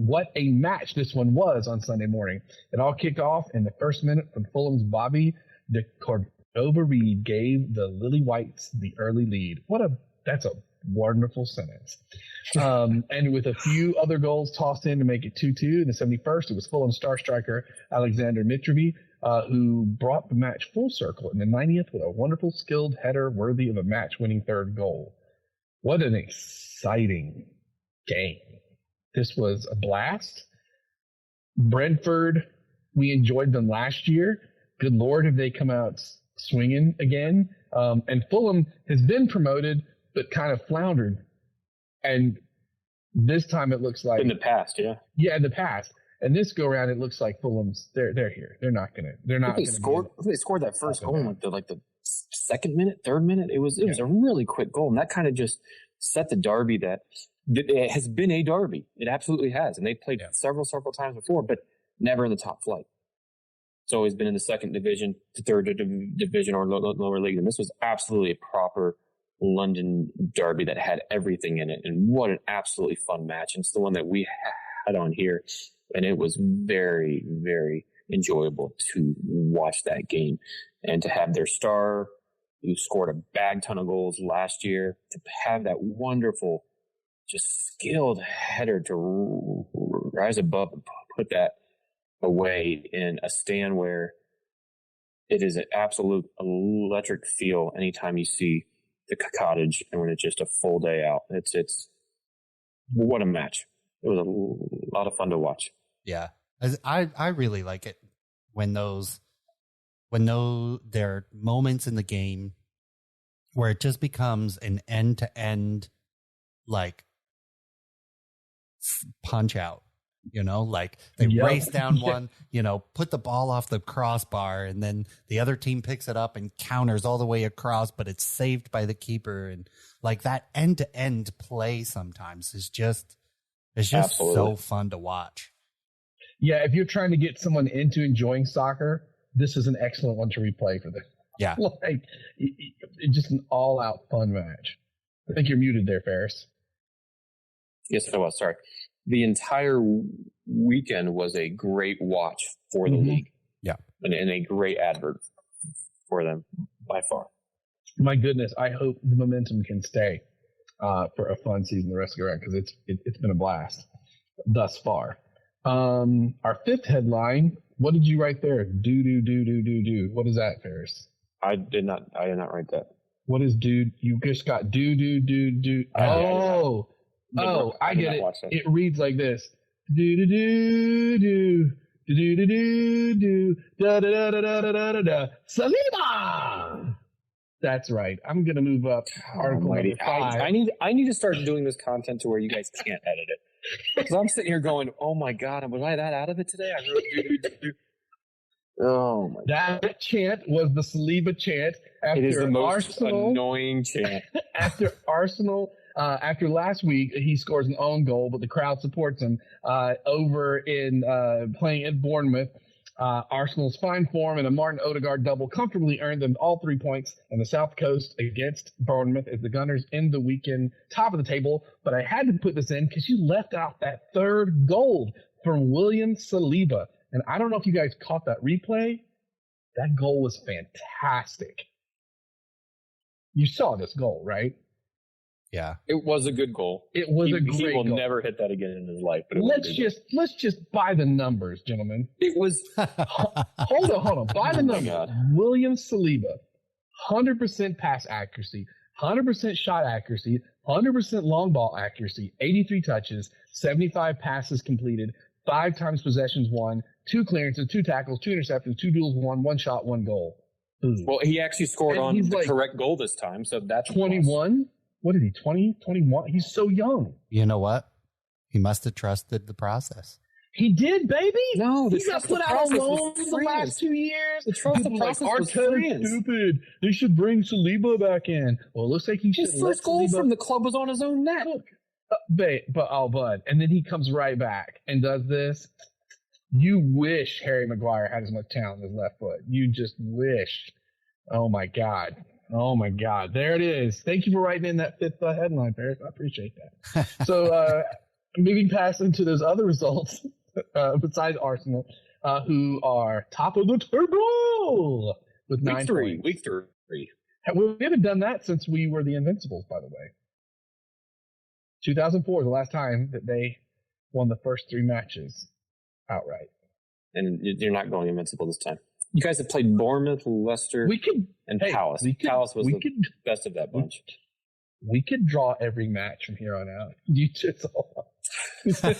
A: what a match this one was on Sunday morning. It all kicked off in the first minute from Fulham's Bobby de Cordova-Reid gave the Lily Whites the early lead. That's a wonderful sentence. And with a few other goals tossed in to make it 2-2 in the 71st, it was Fulham star striker Alexander Mitrovic who brought the match full circle in the 90th with a wonderful skilled header worthy of a match-winning third goal. What an exciting game. This was a blast. Brentford, we enjoyed them last year. Good Lord, have they come out swinging again. And Fulham has been promoted, but kind of floundered. And this time it looks like...
B: In the past, yeah.
A: Yeah, in the past. And this go around, it looks like Fulham's, they're here. They're not going to...
B: They scored that first goal in the second minute, third minute. It was a really quick goal, and that kind of just set the derby that it has been a derby. It absolutely has, and they played several times before, but never in the top flight. It's always been in the second division, the third division, or lower league, and this was absolutely a proper London derby that had everything in it. And what an absolutely fun match! And it's the one that we had on here, and it was very, very enjoyable to watch that game and to have their star, who scored a bag ton of goals last year, to have that wonderful, just skilled header to rise above and put that away in a stand where it is an absolute electric feel anytime you see the cottage and when it's just a full day out. It's what a match. It was a lot of fun to watch.
C: Yeah. I really like it when there are moments in the game where it just becomes an end-to-end like punch out, like they race down one, put the ball off the crossbar, and then the other team picks it up and counters all the way across, but it's saved by the keeper. And like that end-to-end play sometimes is just
B: Absolutely.
C: So fun to watch.
A: Yeah, if you're trying to get someone into enjoying soccer, this is an excellent one to replay for them.
C: Yeah.
A: Like, it's just an all-out fun match. I think you're muted there, Ferris.
B: Yes, I was. Sorry. The entire weekend was a great watch for the league.
C: Yeah.
B: And a great advert for them by far.
A: My goodness, I hope the momentum can stay for a fun season the rest of the round, because it's been a blast thus far. Our fifth headline, what did you write there? Do. What is that, Ferris?
B: I did not write that.
A: What is dude? You just got do. Oh, I get it. It reads like this. Do. Da da da da da da da da. Saliba! That's right. I'm gonna move up article number 5.
B: I need to start doing this content to where you guys can't edit it. Because I'm sitting here going, oh my God, was I that out of it today? I wrote do. Oh my God.
A: That chant was the Saliba chant. After
B: it is the most
A: Arsenal,
B: annoying chant.
A: After Arsenal, after last week, he scores an own goal, but the crowd supports him. Over in playing at Bournemouth, Arsenal's fine form and a Martin Odegaard double comfortably earned them all 3 points in the South Coast against Bournemouth as the Gunners end the weekend top of the table. But I had to put this in because you left out that third goal from William Saliba. And I don't know if you guys caught that replay. That goal was fantastic. You saw this goal, right?
C: Yeah.
B: It was a good goal.
A: It was a great goal.
B: He will never hit that again in his life. But
A: let's just buy the numbers, gentlemen.
B: It was
A: hold on. Buy the numbers.
B: God.
A: William Saliba, 100% pass accuracy, 100% shot accuracy, 100% long ball accuracy, 83 touches, 75 passes completed, 5 times possessions won, 2 clearances, 2 tackles, 2 interceptions, 2 duels won, 1 shot, 1 goal. Boom.
B: Well, he actually scored on the correct goal this time, so that's
A: 21. What is he, 20, 21? He's so young.
C: You know what? He must have trusted the process.
A: He did, baby.
B: No,
A: he got put out on loan the last 2 years.
B: The trust the process was
A: stupid. They should bring Saliba back in. Well, it looks like he should.
B: His first goal from the club was on his own net.
A: Bud. And then he comes right back and does this. You wish Harry Maguire had as much talent as his left foot. You just wish. Oh, my God. There it is. Thank you for writing in that fifth headline, Ferris. I appreciate that. So, moving past into those other results, besides Arsenal, who are top of the table with 9 points.
B: Week 3.
A: We haven't done that since we were the Invincibles, by the way. 2004 was the last time that they won the first 3 matches outright.
B: And you're not going Invincible this time. You guys have played Bournemouth, Leicester, and Palace. Palace was the best of that bunch.
A: We could draw every match from here on out. You just
B: That's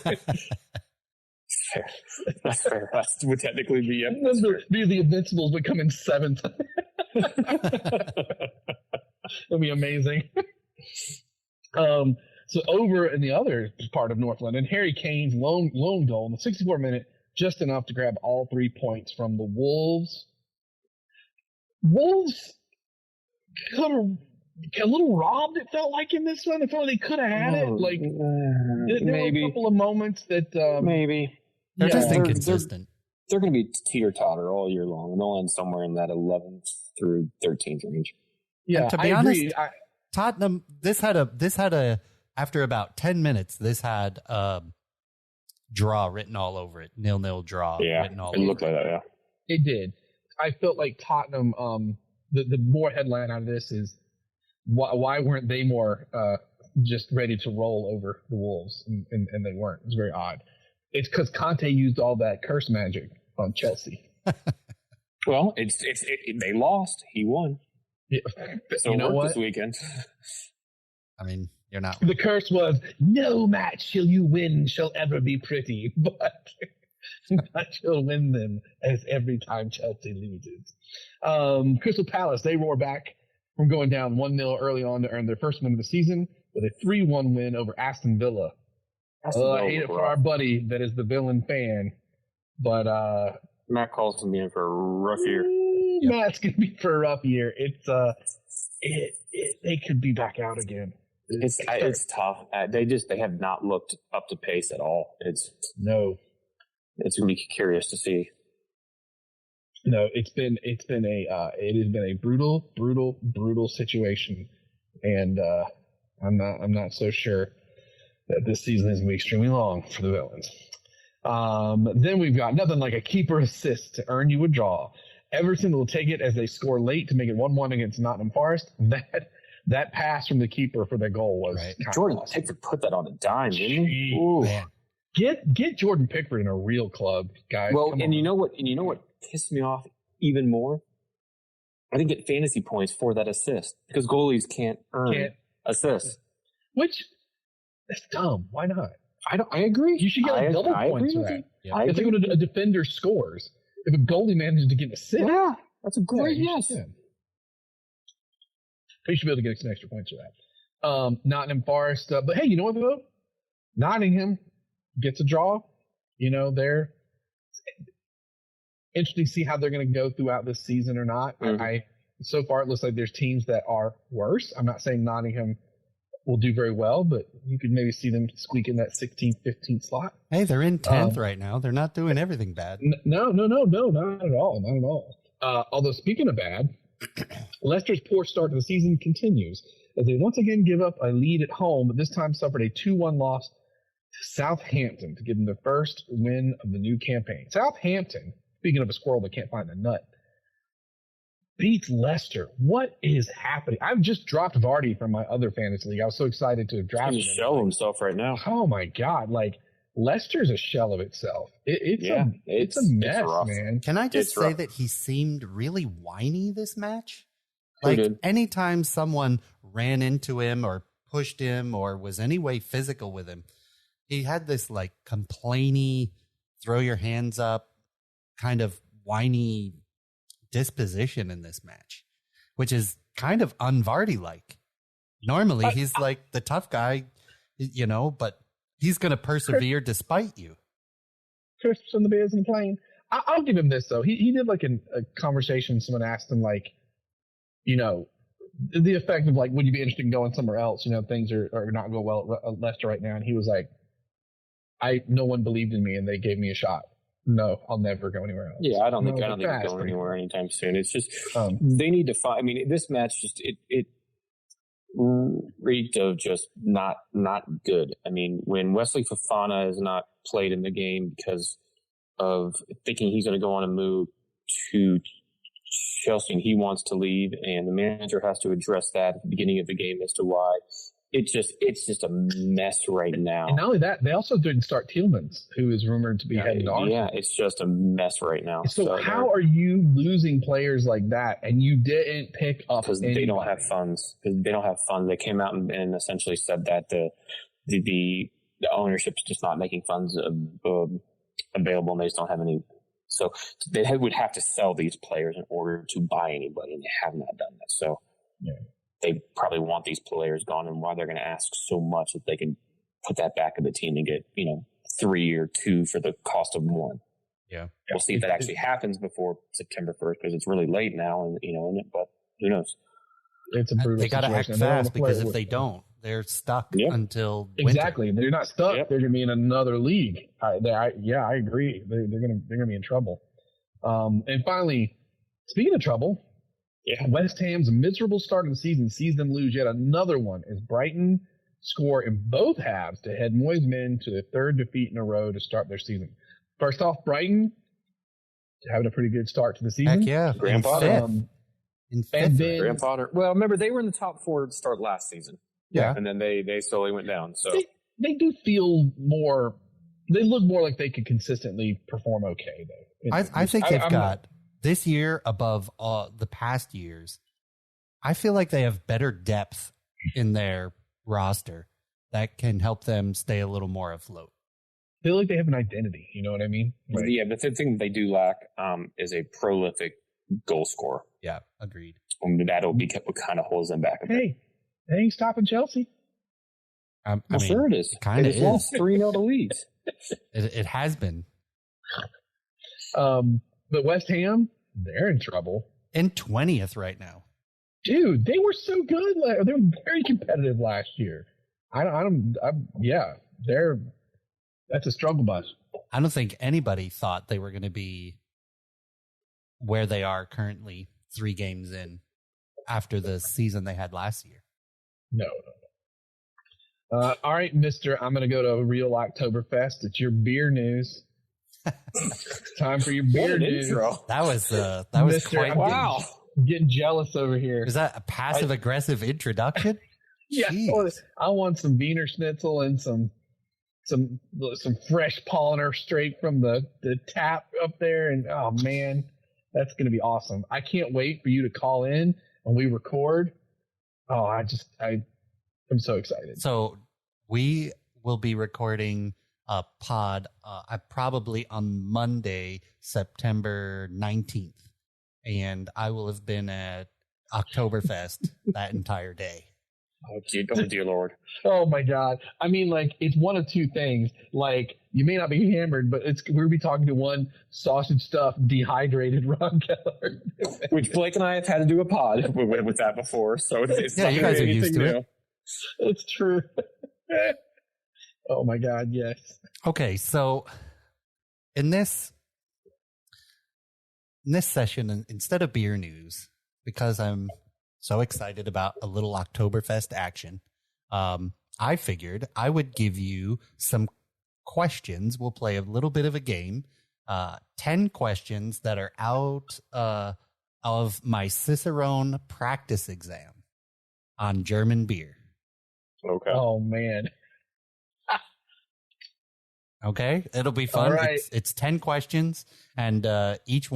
B: fair. That would technically be
A: the Invincibles would come in 7th. That'd be amazing. So over in the other part of North London, Harry Kane's lone goal in the 64th minute, just enough to grab all 3 points from the Wolves. Wolves a little robbed. It felt like in this one, it felt like they could have had it. Like there
B: maybe
A: were a couple of moments that
B: maybe
C: they're just inconsistent.
B: They're going to be teeter-totter all year long, and they'll end somewhere in that 11th through 13th range.
C: Yeah, and to be honest, Tottenham. This had a after about 10 minutes. This had draw written all over it. 0-0 draw.
B: Yeah,
C: written all
B: it looked like that. Yeah,
A: it did. I felt like Tottenham. The more headline out of this is why weren't they more just ready to roll over the Wolves, and they weren't. It was very odd. It's because Conte used all that curse magic on Chelsea.
B: Well, they lost. He won.
A: Yeah.
B: So
A: you know what?
B: This weekend.
C: I mean, you're not.
A: The curse was no match shall you win shall ever be pretty, but you'll win them as every time Chelsea loses. Crystal Palace, they roar back from going down 1-0 early on to earn their first win of the season with a 3-1 win over Aston Villa. I hate it for our buddy that is the villain fan, but
B: Matt calls him in for a rough year.
A: Matt's gonna be for a rough year. It's they could be back out again.
B: It's tough. They have not looked up to pace at all. It's gonna be curious to see.
A: No, it has been a brutal situation, and I'm not so sure that this season is going to be extremely long for the villains. Then we've got nothing like a keeper assist to earn you a draw. Everton will take it as they score late to make it 1-1 against Nottingham Forest. That pass from the keeper for their goal was
B: Jordan Pickford put that on a dime, didn't he? Ooh.
A: Man. Get Jordan Pickford in a real club, guys.
B: Well, you know what pissed me off even more? I didn't get fantasy points for that assist because goalies can't earn assists.
A: Which that's dumb. Why not?
B: I agree.
A: You should get double points for that. Yeah. It's like when a defender scores. If a goalie manages to get an assist,
B: that's a great yes.
A: You should be able to get some extra points for that. Nottingham Forest, but hey, you know what though? Nottingham gets a draw. You know, they're interesting to see how they're going to go throughout this season or not. Mm-hmm. So far, it looks like there's teams that are worse. I'm not saying Nottingham will do very well, but you could maybe see them squeak in that 16th, 15th slot.
C: Hey, they're in 10th right now. They're not doing everything bad.
A: No, not at all. Not at all. Although, speaking of bad, Leicester's poor start to the season continues as they once again give up a lead at home, but this time suffered a 2-1 loss to Southampton to give them their first win of the new campaign. Southampton, speaking of a squirrel that can't find a nut, beats Leicester. What is happening? I've just dropped Vardy from my other fantasy league. I was so excited to have drafted him.
B: He's shell himself right now.
A: Oh my God. Like, Leicester's a shell of itself. It's a mess, man.
C: Can I just say that he seemed really whiny this match? Like, anytime someone ran into him or pushed him or was any way physical with him, he had this, like, complainy, throw your hands up, kind of whiny disposition in this match, which is kind of un-Vardy-like. Normally, he's like the tough guy, you know, but he's going to persevere despite you.
A: Crisps on the beers and playing. I'll give him this, though. He did like a conversation. Someone asked him, like, you know, the effect of, like, would you be interested in going somewhere else? You know, things are not going well at Leicester right now. And he was like, no one believed in me and they gave me a shot. No, I'll never go anywhere else.
B: Yeah, I don't think he's going anywhere anytime soon. It's just they need to find. I mean, this match just it reeked of just not good. I mean, when Wesley Fofana has not played in the game because of thinking he's going to go on a move to Chelsea and he wants to leave, and the manager has to address that at the beginning of the game as to why. It's just a mess right now.
A: And not only that, they also didn't start Tielemans, who is rumored to be heading to Arsenal.
B: Yeah, it's just a mess right now.
A: So how are you losing players like that and you didn't pick up?
B: Because they don't have funds. They came out and essentially said that the ownership's just not making funds available, and they just don't have any. So they would have to sell these players in order to buy anybody, and they have not done that. So they probably want these players gone, and why they're going to ask so much that they can put that back in the team and get 3 or 2 for the cost of 1.
C: Yeah,
B: we'll see if that actually happens before September 1st because it's really late now, and but who knows?
A: It's a brutal
C: They got to act
A: situation.
C: fast because if they don't, they're stuck until winter.
A: Exactly. They're not stuck. Yep. They're going to be in another league. I agree. They're going to be in trouble. And finally, speaking of trouble, West Ham's miserable start of the season sees them lose yet another one as Brighton score in both halves to head Moyes men to their third defeat in a row to start their season. First off, Brighton having a pretty good start to the season.
C: Heck yeah.
B: Grandfather.
C: In fifth.
B: Grandfather. Well, remember, they were in the top four to start last season.
C: Yeah.
B: And then they slowly went down. So
A: they do feel more – they look more like they could consistently perform okay, though.
C: I think they've got this year above the past years. I feel like they have better depth in their roster that can help them stay a little more afloat.
A: I feel like they have an identity. You know what I mean?
B: Like, yeah, the thing they do lack is a prolific goal scorer.
C: Yeah, agreed.
B: That'll be what kind of holds them back a bit.
A: Hey, they ain't stopping Chelsea.
C: I mean,
B: sure it is.
C: Kind of is.
B: Lost 3-0 to Leeds.
C: It has been.
A: But West Ham, they're in trouble.
C: In 20th right now.
A: Dude, they were so good. They were very competitive last year. That's a struggle bus.
C: I don't think anybody thought they were going to be where they are currently 3 games in after the season they had last year.
A: No. All right, mister, I'm going to go to real Oktoberfest. It's your beer news. Time for your beer news.
B: Intro.
C: That was
A: Mister,
C: quite
B: wow.
A: Getting jealous over here.
C: Is that a passive-aggressive introduction?
A: Yeah. I want some Wiener Schnitzel and some fresh Polliner straight from the tap up there. And, oh, man, that's going to be awesome. I can't wait for you to call in when we record. Oh, I'm so excited.
C: So we will be recording a pod probably on Monday, September 19th. And I will have been at Oktoberfest that entire day.
B: Oh, dear Lord.
A: Oh, my God. I mean, like, it's one of two things. Like, you may not be hammered, but we'll be talking to one sausage-stuffed, dehydrated Ron Keller.
B: Which Blake and I have had to do a pod with that before. So it's
C: yeah, you guys are used to it.
A: It's true. Oh, my God, yes.
C: Okay, so in this session, instead of beer news, because I'm so excited about a little Oktoberfest action, I figured I would give you some questions. We'll play a little bit of a game. 10 questions that are out of my Cicerone practice exam on German beer.
B: Okay.
A: Oh, man.
C: Okay, it'll be fun.
A: Right.
C: It's 10 questions, and each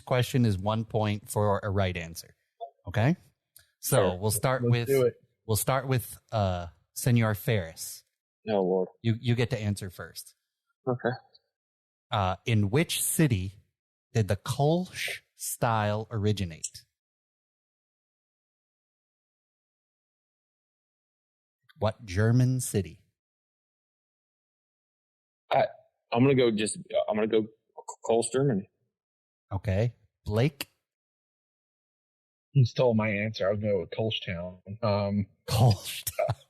C: question is 1 point for a right answer. Okay, so we'll start with Senor Ferris.
B: Oh Lord,
C: you get to answer first.
B: Okay.
C: In which city did the Kolsch style originate? What German city?
B: I'm gonna go Kolsch, Germany.
C: Okay, Blake.
A: He stole my answer. I was going to go with Kolschtown.
C: Kolschtown.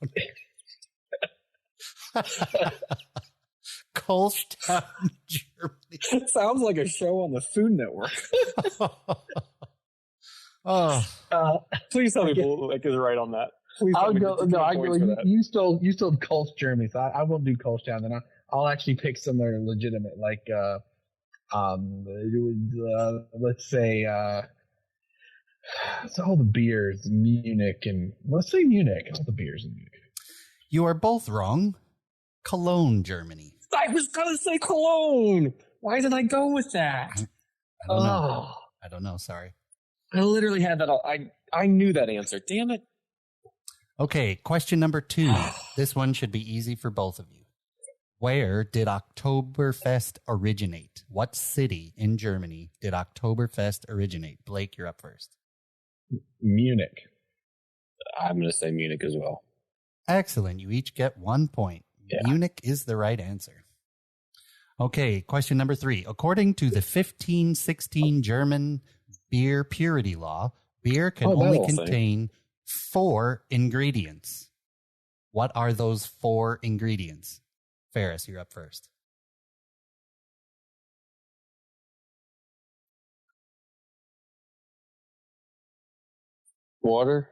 C: Kolschtown, Germany.
B: Sounds like a show on the Food Network. Please tell me Blake is right on that. Please
A: I'll go. No, I go. You stole Kolsch, Germany. So I won't do Kolschtown. Then I'll actually pick somewhere legitimate, like let's say it's all the beers, Munich, and let's say Munich. All the beers in Munich.
C: You are both wrong. Cologne, Germany.
B: I was gonna say Cologne. Why did I go with that?
C: I don't know. I don't know. Sorry.
B: I literally had that. I knew that answer. Damn it.
C: Okay, question number 2. This one should be easy for both of you. Where did Oktoberfest originate? What city in Germany did Oktoberfest originate? Blake, you're up first.
A: Munich.
B: I'm going to say Munich as well.
C: Excellent. You each get 1 point. Yeah. Munich is the right answer. Okay, question number 3. According to the 1516 German beer purity law, beer can only contain 4 ingredients. What are those 4 ingredients? Ferris, you're up first.
B: Water,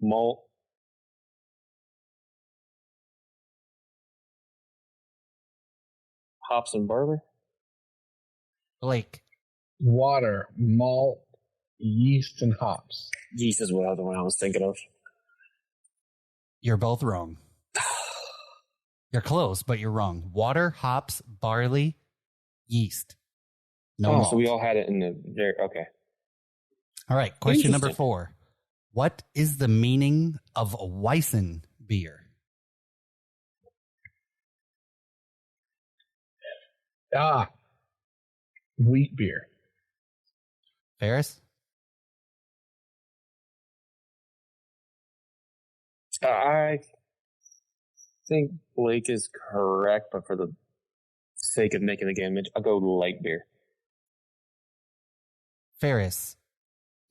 B: malt, hops and barley.
C: Blake.
A: Water, malt, yeast, and hops.
B: Yeast is what other one I was thinking of.
C: You're both wrong. You're close, but you're wrong. Water, hops, barley, yeast. No malt.
B: So we all had it in there. Okay.
C: All right. Question number 4. What is the meaning of a Weissen beer?
A: Wheat beer.
C: Ferris?
B: I think Blake is correct, but for the sake of making the game, I'll go light beer.
C: Ferris,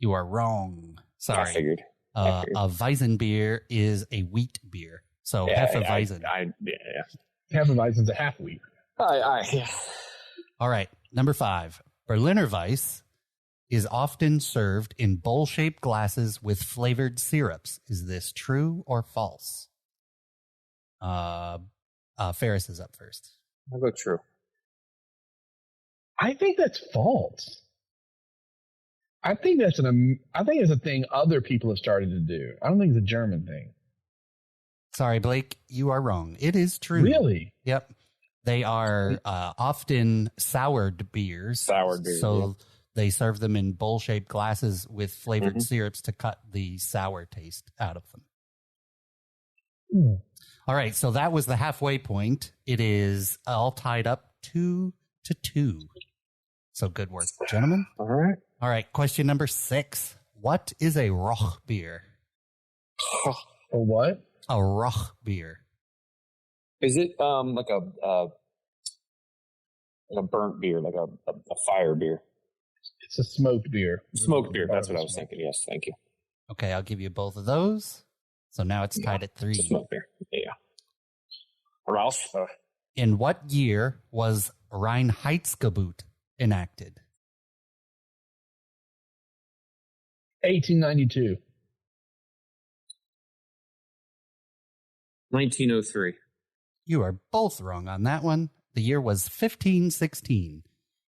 C: you are wrong. Sorry.
B: I figured.
C: A Weissen beer is a wheat beer. So Hefeweizen.
A: Hefeweizen's a half wheat.
B: Yeah.
C: All right. Number 5. Berliner Weiss is often served in bowl-shaped glasses with flavored syrups. Is this true or false? Ferris is up first.
B: I'll go true.
A: I think that's false. I think it's a thing other people have started to do. I don't think it's a German thing.
C: Sorry, Blake, you are wrong. It is true.
A: Really?
C: Yep. They are often soured beers.
B: Soured beers.
C: So they serve them in bowl-shaped glasses with flavored syrups to cut the sour taste out of them. All right, so that was the halfway point. It is all tied up 2-2. So good work, gentlemen.
B: All right.
C: All right, question number 6. What is a Roch beer?
A: A what?
C: A Roch beer.
B: Is it like a burnt beer, like a fire beer?
A: It's a smoked beer.
B: Smoked beer. That's what I was thinking. Yes, thank you.
C: Okay, I'll give you both of those. So now it's tied at 3.
B: Smoked beer. Yeah. Ralph.
C: In what year was Reinheitsgebot enacted?
A: 1892.
B: 1903.
C: You are both wrong on that one. The year was 1516.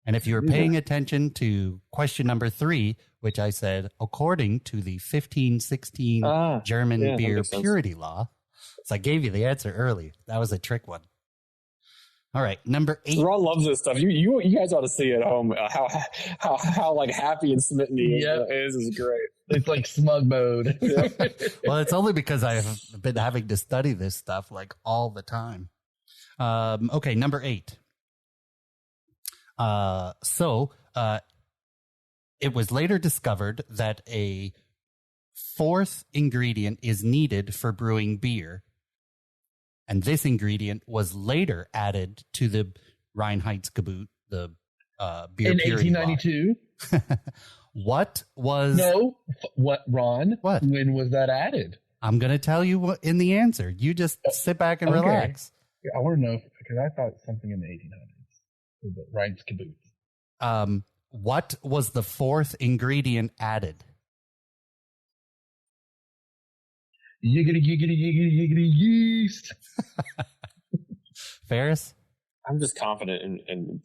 C: And if you were paying attention to question number 3, which I said, according to the 1516 German beer purity law, so I gave you the answer early. That was a trick one. All right, number 8.
B: Ron loves this stuff. You guys ought to see at home how like happy and smitten he is. Is great.
A: It's like smug mode.
C: Well, it's only because I've been having to study this stuff like all the time. Okay, number 8. It was later discovered that a 4th ingredient is needed for brewing beer. And this ingredient was later added to the Reinheitsgebot, the beer
A: in
C: purity
A: 1892.
C: What was...
A: No. What, Ron?
C: What?
A: When was that added?
C: I'm going to tell you in the answer. You just sit back and relax.
A: I want to know, because I thought something in the 1800s. The Reinheitsgebot.
C: What was the 4th ingredient added?
A: Yiggity, yiggity, yiggity, yiggity, yeast.
C: Ferris?
B: I'm just confident in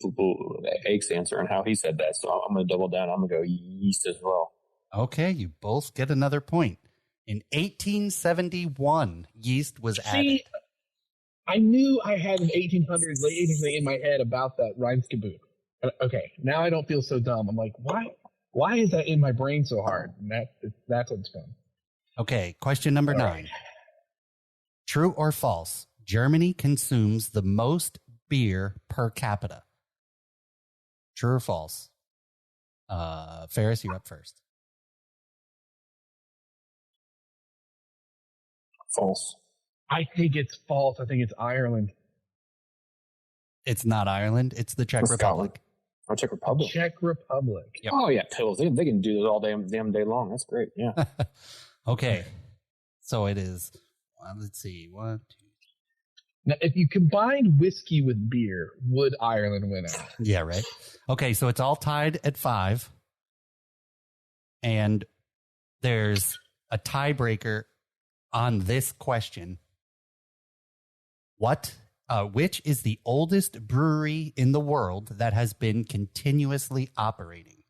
B: Ake's answer and how he said that, so I'm going to double down. I'm going to go yeast as well.
C: Okay, you both get another point. In 1871, yeast was added.
A: I knew I had an 1800s, late 1800s in my head about that Reinheitsgebot. Okay, now I don't feel so dumb. I'm like, why is that in my brain so hard? And that's what's fun.
C: Okay, question number 9. True or false? Germany consumes the most beer per capita. True or false? Ferris, you're up first.
B: False.
A: I think it's false. I think it's Ireland.
C: It's not Ireland. It's the Czech Republic.
B: Oh, Czech Republic.
A: Czech Republic.
C: Yep.
B: Oh, yeah, pills. They can do this all damn day long. That's great. Yeah.
C: Okay. So it is, let's see, 1, 2.
A: Now, if you combined whiskey with beer, would Ireland win out?
C: Yeah, right. Okay, so it's all tied at 5. And there's a tiebreaker on this question. Which is the oldest brewery in the world that has been continuously operating?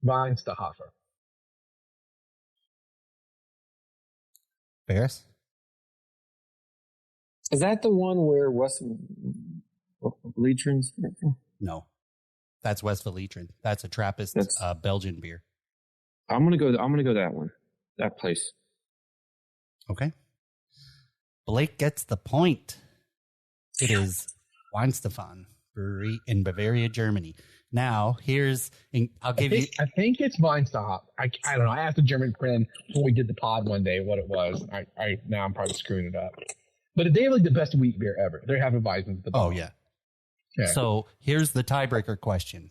A: Weihenstephaner.
C: Ferris?
B: Is that the one where Leitrin's?
C: No. That's West Veletrin. That's a Trappist Belgian beer.
B: I'm gonna go that one. That place.
C: Okay. Blake gets the point. It is Weihenstephaner Brewery in Bavaria, Germany. Now, I'll give you.
A: I think it's Weihenstephaner. I don't know. I asked a German friend when we did the pod one day what it was. Now I'm probably screwing it up. But they have like the best wheat beer ever. They're having Weizen.
C: Oh, yeah. Okay. So here's the tiebreaker question.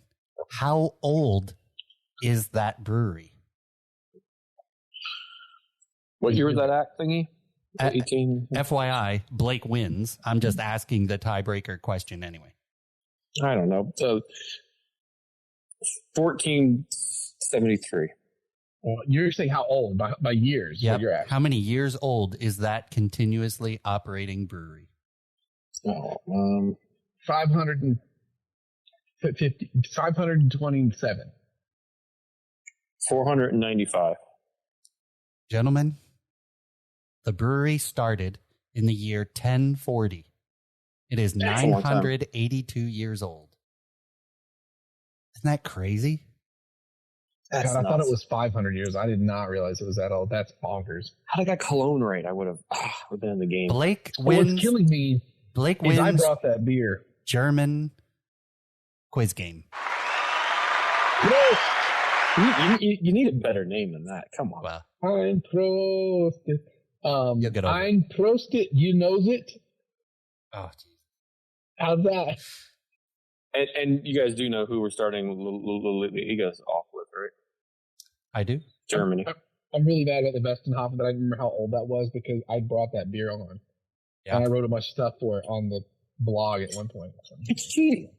C: How old is that brewery?
B: What year was that act thingy? 18.
C: FYI, Blake wins. I'm just asking the tiebreaker question anyway.
B: I don't know. So 1473.
A: Well, you're saying how old by years?
C: Yeah.
A: You're at.
C: How many years old is that continuously operating brewery?
A: 527.
B: 495.
C: Gentlemen, the brewery started in the year 1040. It is 982 years old. Isn't that crazy?
A: God, I thought it was 500 years. I did not realize it was that old. That's bonkers.
B: Had I got Cologne right, I would have been in the game.
C: Blake wins.
A: What's killing me
C: Blake
A: is
C: wins.
A: I brought that beer.
C: German quiz game.
B: You need a better name than that. Come on.
C: Well,
A: Ein Prostit.
C: You'll get over
A: Ein Prostit. You knows it?
C: Oh, geez.
A: How's that?
B: And you guys do know who we're starting Ligas off with, right?
C: I do.
B: Germany.
A: I'm really bad about the Westenhofen, but I remember how old that was because I brought that beer on.
C: Yeah.
A: And I wrote a bunch of stuff for it on the blog at one point.
B: It's cheating.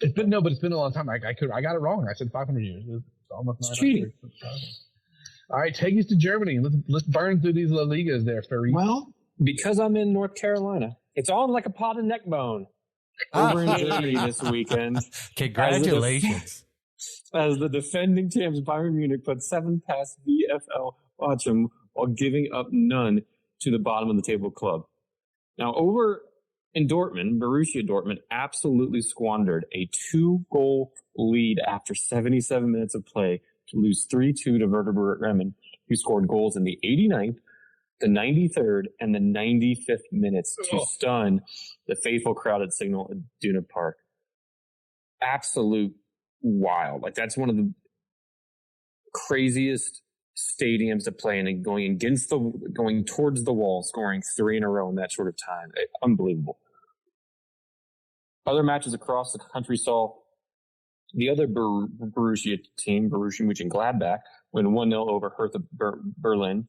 A: It's been a long time. I got it wrong. I said 500 years. It's almost 900
B: cheating.
A: years. All right, take us to Germany. Let's burn through these La Ligas there, Ferris.
B: Well, because I'm in North Carolina, it's on like a pot of neck bone over in Germany this weekend.
C: Congratulations.
B: As the defending champs, Bayern Munich put 7 past VfL Bochum while giving up none to the bottom of the table club. Now, over in Dortmund, Borussia Dortmund absolutely squandered a 2-goal lead after 77 minutes of play to lose 3-2 to Werder Bremen, who scored goals in the 89th, the 93rd, and the 95th minutes to stun the faithful crowd at Signal Iduna Park. Absolute wild. Like, that's one of the craziest stadiums to play in, and going towards the wall, scoring 3 in a row in that short of time. Unbelievable. Other matches across the country saw the other Borussia team, Borussia Mönchengladbach, win 1-0 over Hertha Berlin.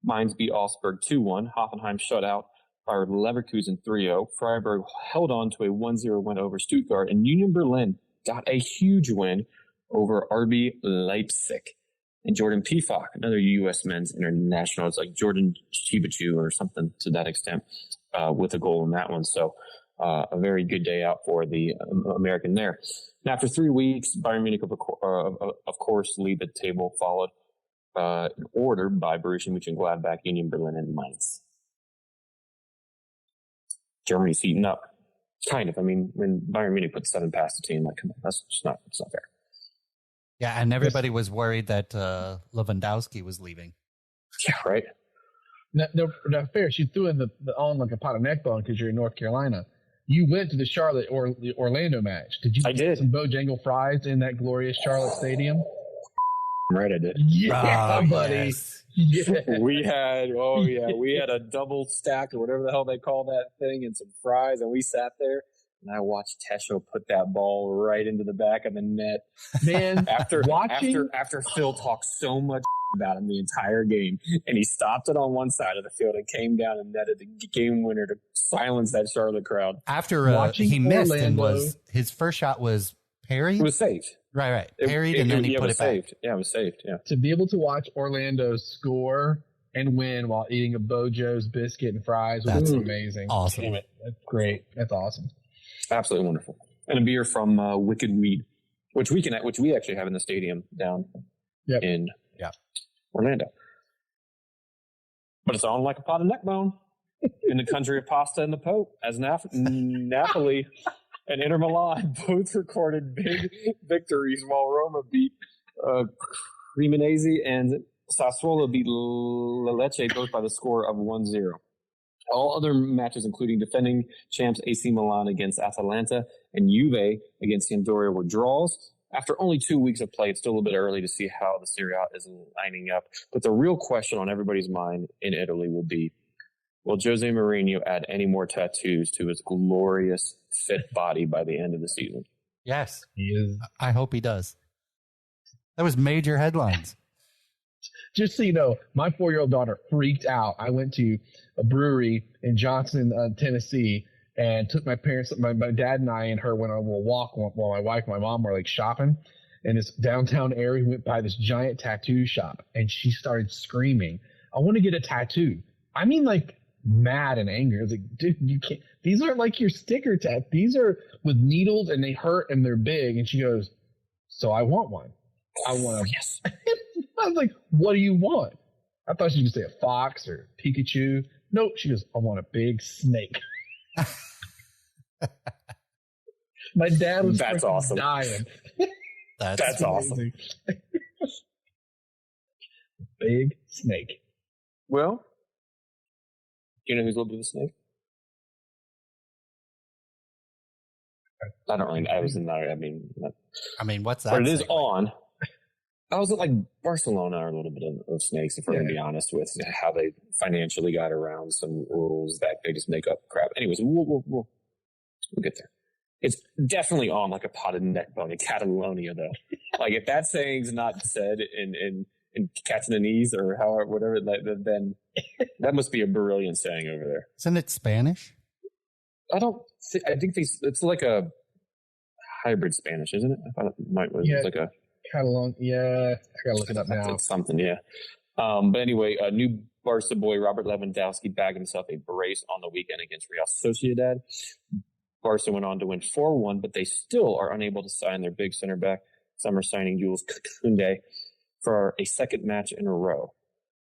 B: Mainz beat Augsburg 2-1. Hoffenheim shut out Bayer Leverkusen 3-0. Freiburg held on to a 1-0 win over Stuttgart. And Union Berlin got a huge win over RB Leipzig. And Jordan Pifak, another U.S. men's international, it's like Jordan Chibachu or something to that extent, with a goal in that one. So a very good day out for the American there. And after 3 weeks, Bayern Munich, of course, lead the table, followed in order by Borussia Mönchengladbach, Union Berlin, and Mainz. Germany's heating up. Kind of. I mean, when Bayern Munich put 7 past the team, like, come on, it's not fair.
C: Yeah, and everybody was worried that Lewandowski was leaving.
B: Yeah, right.
A: Now, Ferris, you threw in the on like a pot of neck bone because you're in North Carolina. You went to the Charlotte or the Orlando match. Did you get some Bojangle fries in that glorious Charlotte Stadium?
B: Right, I did.
A: Yeah, buddy.
C: Yes.
A: Yeah.
B: We had a double stack or whatever the hell they call that thing and some fries, and we sat there and I watched Tesho put that ball right into the back of the net.
A: Man,
B: After
A: watching
B: Phil talked so much about him the entire game, and he stopped it on one side of the field and came down and netted the game winner to silence that Charlotte crowd.
C: After
A: Watching
C: he missed
A: Orlando-
C: and his first shot was parried.
B: It was saved.
C: Right. Parried, and then he put it back.
B: Saved. Yeah, it was saved. Yeah.
A: to be able to watch Orlando score and win while eating a Bojo's biscuit and fries was amazing.
C: Awesome.
A: Damn it. That's great. That's awesome.
B: Absolutely wonderful. And a beer from Wicked Weed, which we actually have in the stadium down in Orlando. But it's on like a pot of neck bone in the country of pasta and the Pope, as Napoli and Inter Milan both recorded big victories, while Roma beat Cremonese and Sassuolo beat Lecce both by the score of 1-0. All other matches, including defending champs AC Milan against Atalanta and Juve against Sampdoria, were draws. After only 2 weeks of play, it's still a little bit early to see how the Serie A is lining up. But the real question on everybody's mind in Italy will be, will Jose Mourinho add any more tattoos to his glorious, fit body by the end of the season?
C: Yes.
A: He is.
C: I hope he does. That was major headlines.
A: Just so you know, my 4-year-old daughter freaked out. I went to a brewery in Johnson, Tennessee, and took my parents, my dad and I and her went on a walk while my wife and my mom were like shopping. In this downtown area, we went by this giant tattoo shop, and she started screaming, "I want to get a tattoo." I mean, like mad and angry. I was like, "Dude, you can't. These aren't like your sticker tat. These are with needles, and they hurt, and they're big." And she goes, "So I want one. I want a yes." I was like, "What do you want?" I thought she was going to say a fox or Pikachu. No, she goes, "I want a big snake." My dad was
B: That's awesome.
A: dying.
C: That's
B: awesome.
A: Big snake.
B: Well, do you know who's a little bit of a snake? I don't really. I was in there.
C: I mean, what's that?
B: But it is
C: thing?
B: on. I was at like Barcelona are a little bit of snakes, if we're going to be honest with how they financially got around some rules that they just make up crap. Anyways, we'll get there. It's definitely on like a potted neck bone in Catalonia, though. Like if that saying's not said in Catalanese or however, whatever, then that must be a brilliant saying over there.
C: Isn't it Spanish?
B: I think it's like a hybrid Spanish, isn't it? I thought it was like a
A: Catalan. Yeah, I gotta look it up now.
B: It's something, yeah. But anyway, a new Barca boy, Robert Lewandowski, bagged himself a brace on the weekend against Real Sociedad. Barca went on to win 4-1, but they still are unable to sign their big center back, summer signing Jules Koundé, for a second match in a row.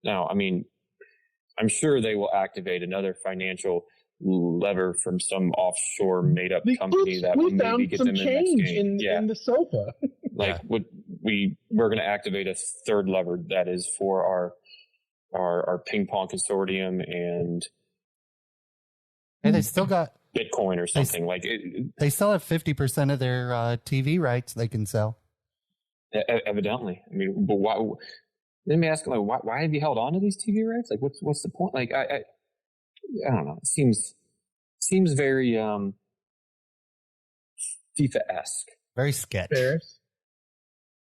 B: Now, I mean, I'm sure they will activate another financial lever from some offshore made-up company that will maybe get them in the next game.
A: In the sofa.
B: We're going to activate a third lever that is for our ping pong consortium and
C: they still got
B: Bitcoin or something
C: they still have 50% of their TV rights they can sell.
B: Evidently, I mean, but why? Let me ask, why have you held on to these TV rights? Like, what's the point? Like, I don't know. It seems very FIFA-esque.
C: Very sketch.
A: Ferris.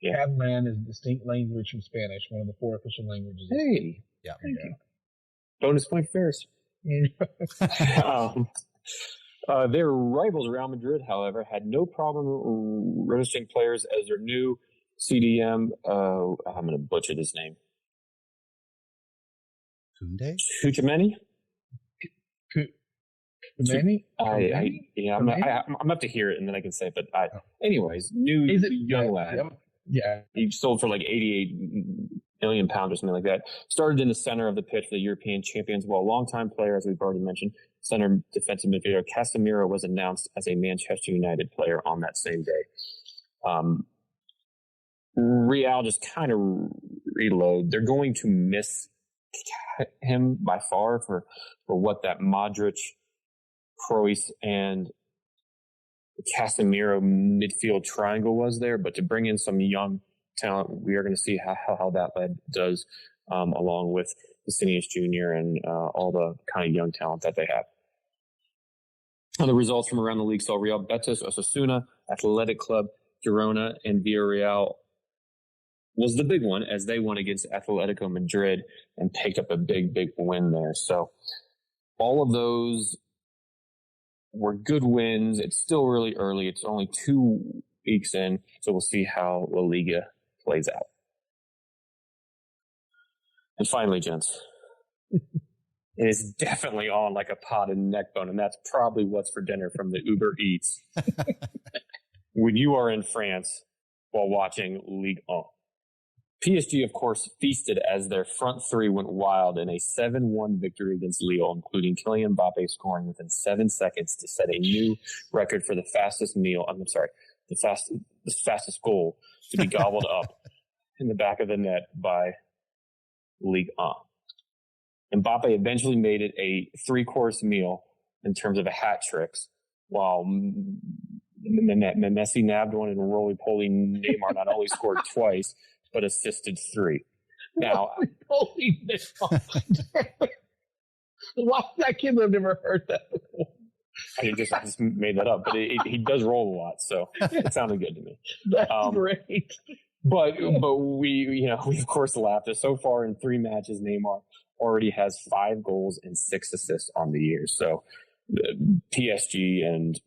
B: Yeah.
A: Catalan is a distinct language from Spanish, one of the 4 official languages.
B: Hey,
C: yeah.
B: Thank you. Bonus point, Ferris. Their rivals, Real Madrid, however, had no problem registering players as their new CDM. I'm going to butcher this name.
C: Koundé?
B: Cuchameni?
A: Kumani?
B: I'm going to have to hear it and then I can say it. But anyways, young lad.
A: Yeah.
B: He sold for like 88 million pounds or something like that. Started in the center of the pitch for the European champions. Well, a longtime player, as we've already mentioned, center defensive midfielder Casemiro was announced as a Manchester United player on that same day. Real just kind of reload. They're going to miss him by far for what that Modric, Kroos, and Casemiro midfield triangle was there. But to bring in some young talent, we are going to see how that lad does along with Vicinius Jr. and all the kind of young talent that they have. The results from around the league saw Real Betis, Osasuna, Athletic Club, Girona, and Villarreal was the big one as they won against Atletico Madrid and picked up a big, big win there. So all of those were good wins. It's still really early. It's only 2 weeks in, so we'll see how La Liga plays out. And finally, gents, it is definitely on like a pot and neck bone, and that's probably what's for dinner from the Uber Eats. When you are in France while watching Ligue 1. PSG, of course, feasted as their front three went wild in a 7-1 victory against Lille, including Kylian Mbappe scoring within 7 seconds to set a new record for the fastest the fastest goal to be gobbled up in the back of the net by Ligue 1. Mbappe eventually made it a 3-course meal in terms of a hat tricks, while Messi nabbed one and roly-poly Neymar not only scored twice, but assisted 3. Now,
A: why that kid? I've never heard that before.
B: I just made that up, but he does roll a lot, so it sounded good to me.
A: That's great.
B: But we of course laughed. So far in 3 matches, Neymar already has 5 goals and 6 assists on the year. So PSG and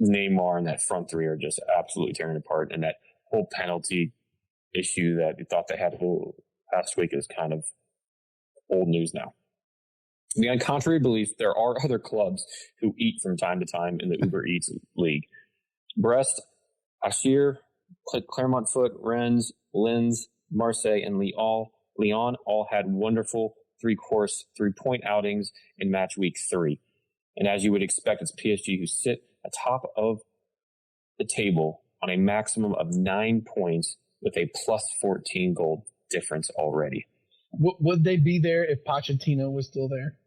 B: Neymar and that front three are just absolutely tearing apart, and that whole penalty issue that we thought they had last week is kind of old news now. Beyond contrary belief, there are other clubs who eat from time to time in the Uber Eats League. Brest, Ashir, Clermont Foot, Rennes, Lens, Marseille, and Lyon all had wonderful 3-course, 3-point outings in match week 3. And as you would expect, it's PSG who sit atop of the table on a maximum of 9 points with a plus 14 goal difference already.
A: Would they be there if Pochettino was still there?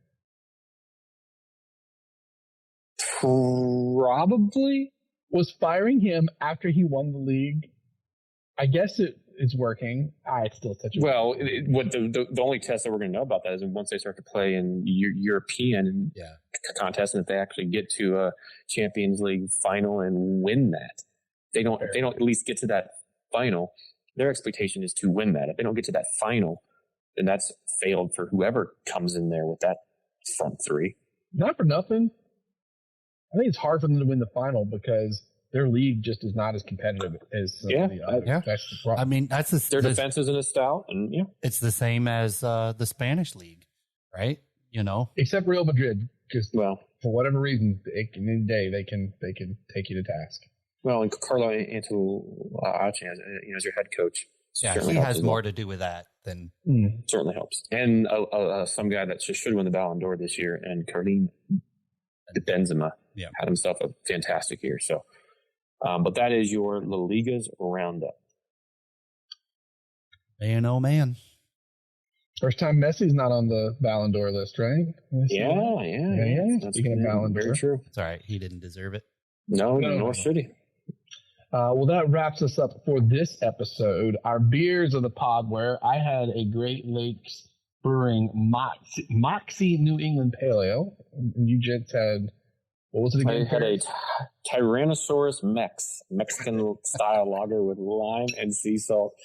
B: Probably.
A: Was firing him after he won the league? I guess it's working. It's still such a
B: well. What the only test that we're going to know about that is once they start to play in European contests, and if they actually get to a Champions League final and win that, they don't at least get to that final. Their expectation is to win that. If they don't get to that final, then that's failed for whoever comes in there with that front three.
A: Not for nothing. I think it's hard for them to win the final because their league just is not as competitive as the others.
C: Yeah.
A: That's the problem.
C: I mean,
B: their defense isn't as stout, and
C: it's the same as the Spanish league, right?
A: Except Real Madrid, because for whatever reason, in the day they can take you to task.
B: Well, and Carlo Ancelotti, as your head coach,
C: he has more to do with that than
B: certainly helps. And some guy that should win the Ballon d'Or this year, and Karim Benzema had himself a fantastic year. So, but that is your La Liga's roundup.
C: Man, oh man!
A: First time Messi's not on the Ballon d'Or list, right?
B: Yeah.
A: Speaking of Ballon d'Or,
B: very true.
C: It's all right. He didn't deserve it.
B: No, nor should he.
A: Well, that wraps us up for this episode. Our beers of the Podware. I had a Great Lakes Brewing Moxie New England Pale Ale. And you gents had, what was it again?
B: I had a Tyrannosaurus Mexican style lager with lime and sea salt,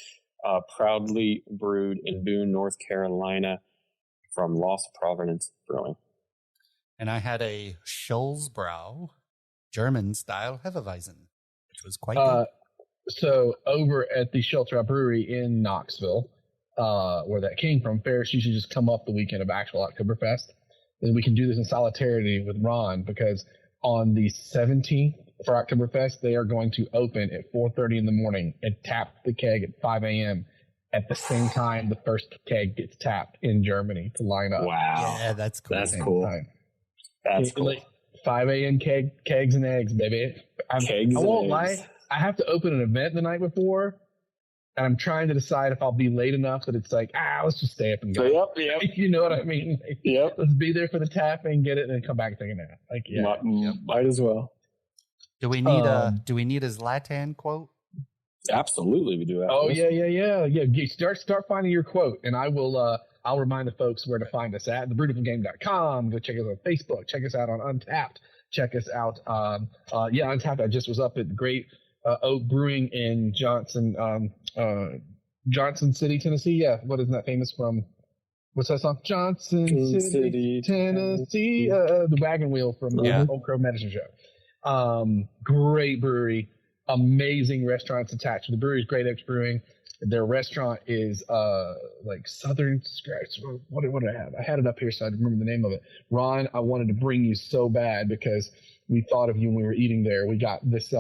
B: proudly brewed in Boone, North Carolina from Lost Providence Brewing.
C: And I had a Scholzbrau German style Hefeweizen, which was quite good.
A: So over at the Shelter Out Brewery in Knoxville, where that came from, Ferris, you should just come up the weekend of actual Octoberfest. Then we can do this in solidarity with Ron, because on the 17th for Octoberfest, they are going to open at 4:30 in the morning and tap the keg at 5 a.m. at the same time the first keg gets tapped in Germany to line up.
B: Wow.
C: Yeah, that's cool.
B: That's cool. That's cool.
A: Like 5 a.m. kegs and eggs, baby. I won't lie. I have to open an event the night before, and I'm trying to decide if I'll be late enough that it's like, let's just stay up and go.
B: Yep.
A: You know what I mean? Like, let's be there for the tapping, get it, and then come back and take a nap. Like,
B: might as well.
C: Do we need a Zlatan quote?
B: Absolutely, we do.
A: Oh yeah. Start finding your quote, and I will. I'll remind the folks where to find us at thebrewtifulgame.com. Go check us out on Facebook. Check us out on Untapped. check us out. Untapped. I just was up at Great Oak Brewing in Johnson City, Tennessee. Yeah, what isn't that famous from? What's that song? Johnson City, Tennessee. The wagon wheel from Old Crow Medicine Show. Great brewery, amazing restaurants attached to the brewery. Great Oaks Brewing. Their restaurant is like Southern Scratch. What did I have? I had it up here, so I remember the name of it. Ron, I wanted to bring you so bad because we thought of you when we were eating there. We got this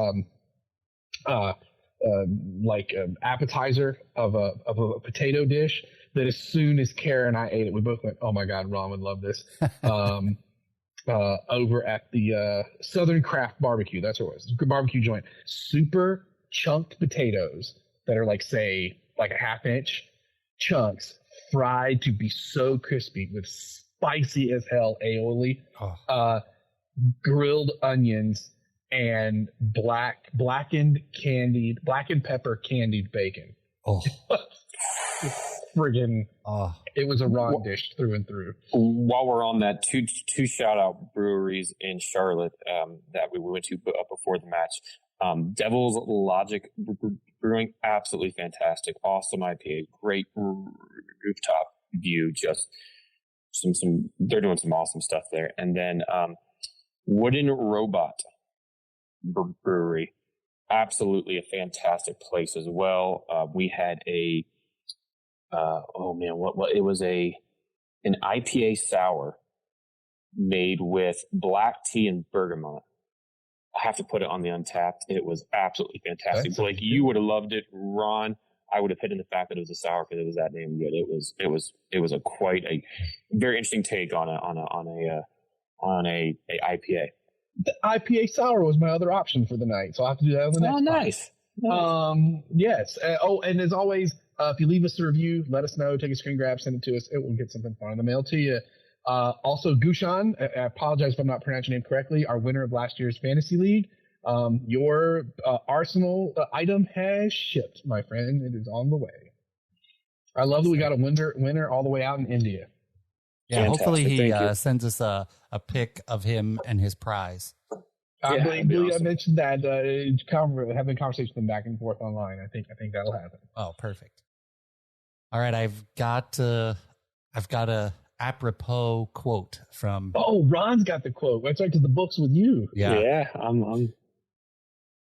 A: appetizer of a potato dish that as soon as Kara and I ate it, we both went, "Oh my God, Ron would love this." Over at the Southern Craft Barbecue, that's what it was. Barbecue joint. Super chunked potatoes that are like, say, like a half-inch chunks, fried to be so crispy with spicy as hell aioli, grilled onions, and blackened pepper candied bacon.
C: Oh,
A: friggin'! It was a Ron dish through and through.
B: While we're on that, two shout out breweries in Charlotte that we went to before the match. Devil's Logic Brewing, absolutely fantastic, awesome IPA, great rooftop view, just some they're doing some awesome stuff there. And then Wooden Robot Brewery, absolutely a fantastic place as well. We had it was an IPA sour made with black tea and bergamot. I have to put it on the Untapped. It was absolutely fantastic. Blake, you would have loved it. Ron, I would have hit in the fact that it was a sour because it was that damn good. It was quite a very interesting take on a IPA.
A: The IPA sour was my other option for the night, so I'll have to do that on the next.
B: Oh, nice.
A: Yes. And as always, if you leave us a review, let us know. Take a screen grab, send it to us. It will get something fun in the mail to you. Also, Gushan, I apologize if I'm not pronouncing your name correctly, our winner of last year's Fantasy League. Your Arsenal item has shipped, my friend. It is on the way. I love that we got a winner all the way out in India.
C: Yeah,
B: Fantastic.
C: hopefully he sends us a pic of him and his prize.
A: I believe
B: awesome.
A: I mentioned that having a conversation with them back and forth online. I think that'll happen.
C: Oh, perfect. All right, I've got a apropos quote from.
A: Oh, Ron's got the quote. That's right, because the book's with you.
C: Yeah.
B: I'm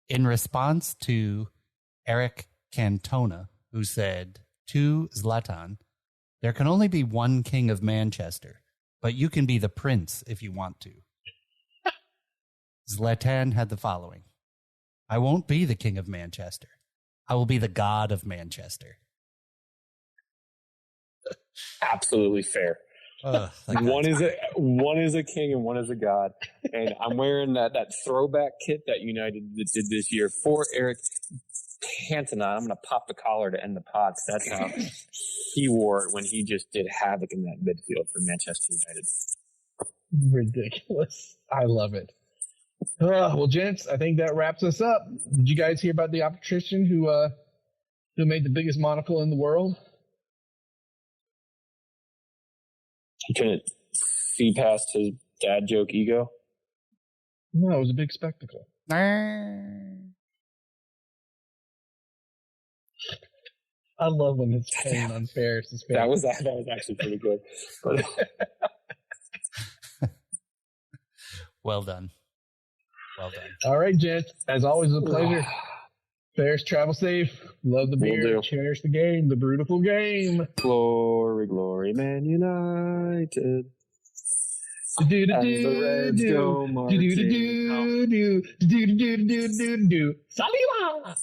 C: In response to Eric Cantona, who said to Zlatan, "There can only be one king of Manchester, but you can be the prince if you want to." Zlatan had the following: "I won't be the king of Manchester. I will be the god of Manchester."
B: absolutely fair. One is a king and one is a god. And I'm wearing that throwback kit that United did this year for Eric Cantona. I'm going to pop the collar to end the pod. That's how he wore it when he just did havoc in that midfield for Manchester United.
A: Ridiculous. I love it. Well, gents, I think that wraps us up. Did you guys hear about the obstetrician who made the biggest monocle in the world?
B: He couldn't see past his dad joke ego.
A: No, it was a big spectacle. I love when it's pain on Ferris's face.
B: That was actually pretty good. But
C: Well done.
A: All right, gents. As always, it's a pleasure. Ferris, travel safe. Love the beer.
B: do.
A: Cherish the game. The beautiful game.
B: glory, glory, Man United. As the Reds go marching.
A: Saliva!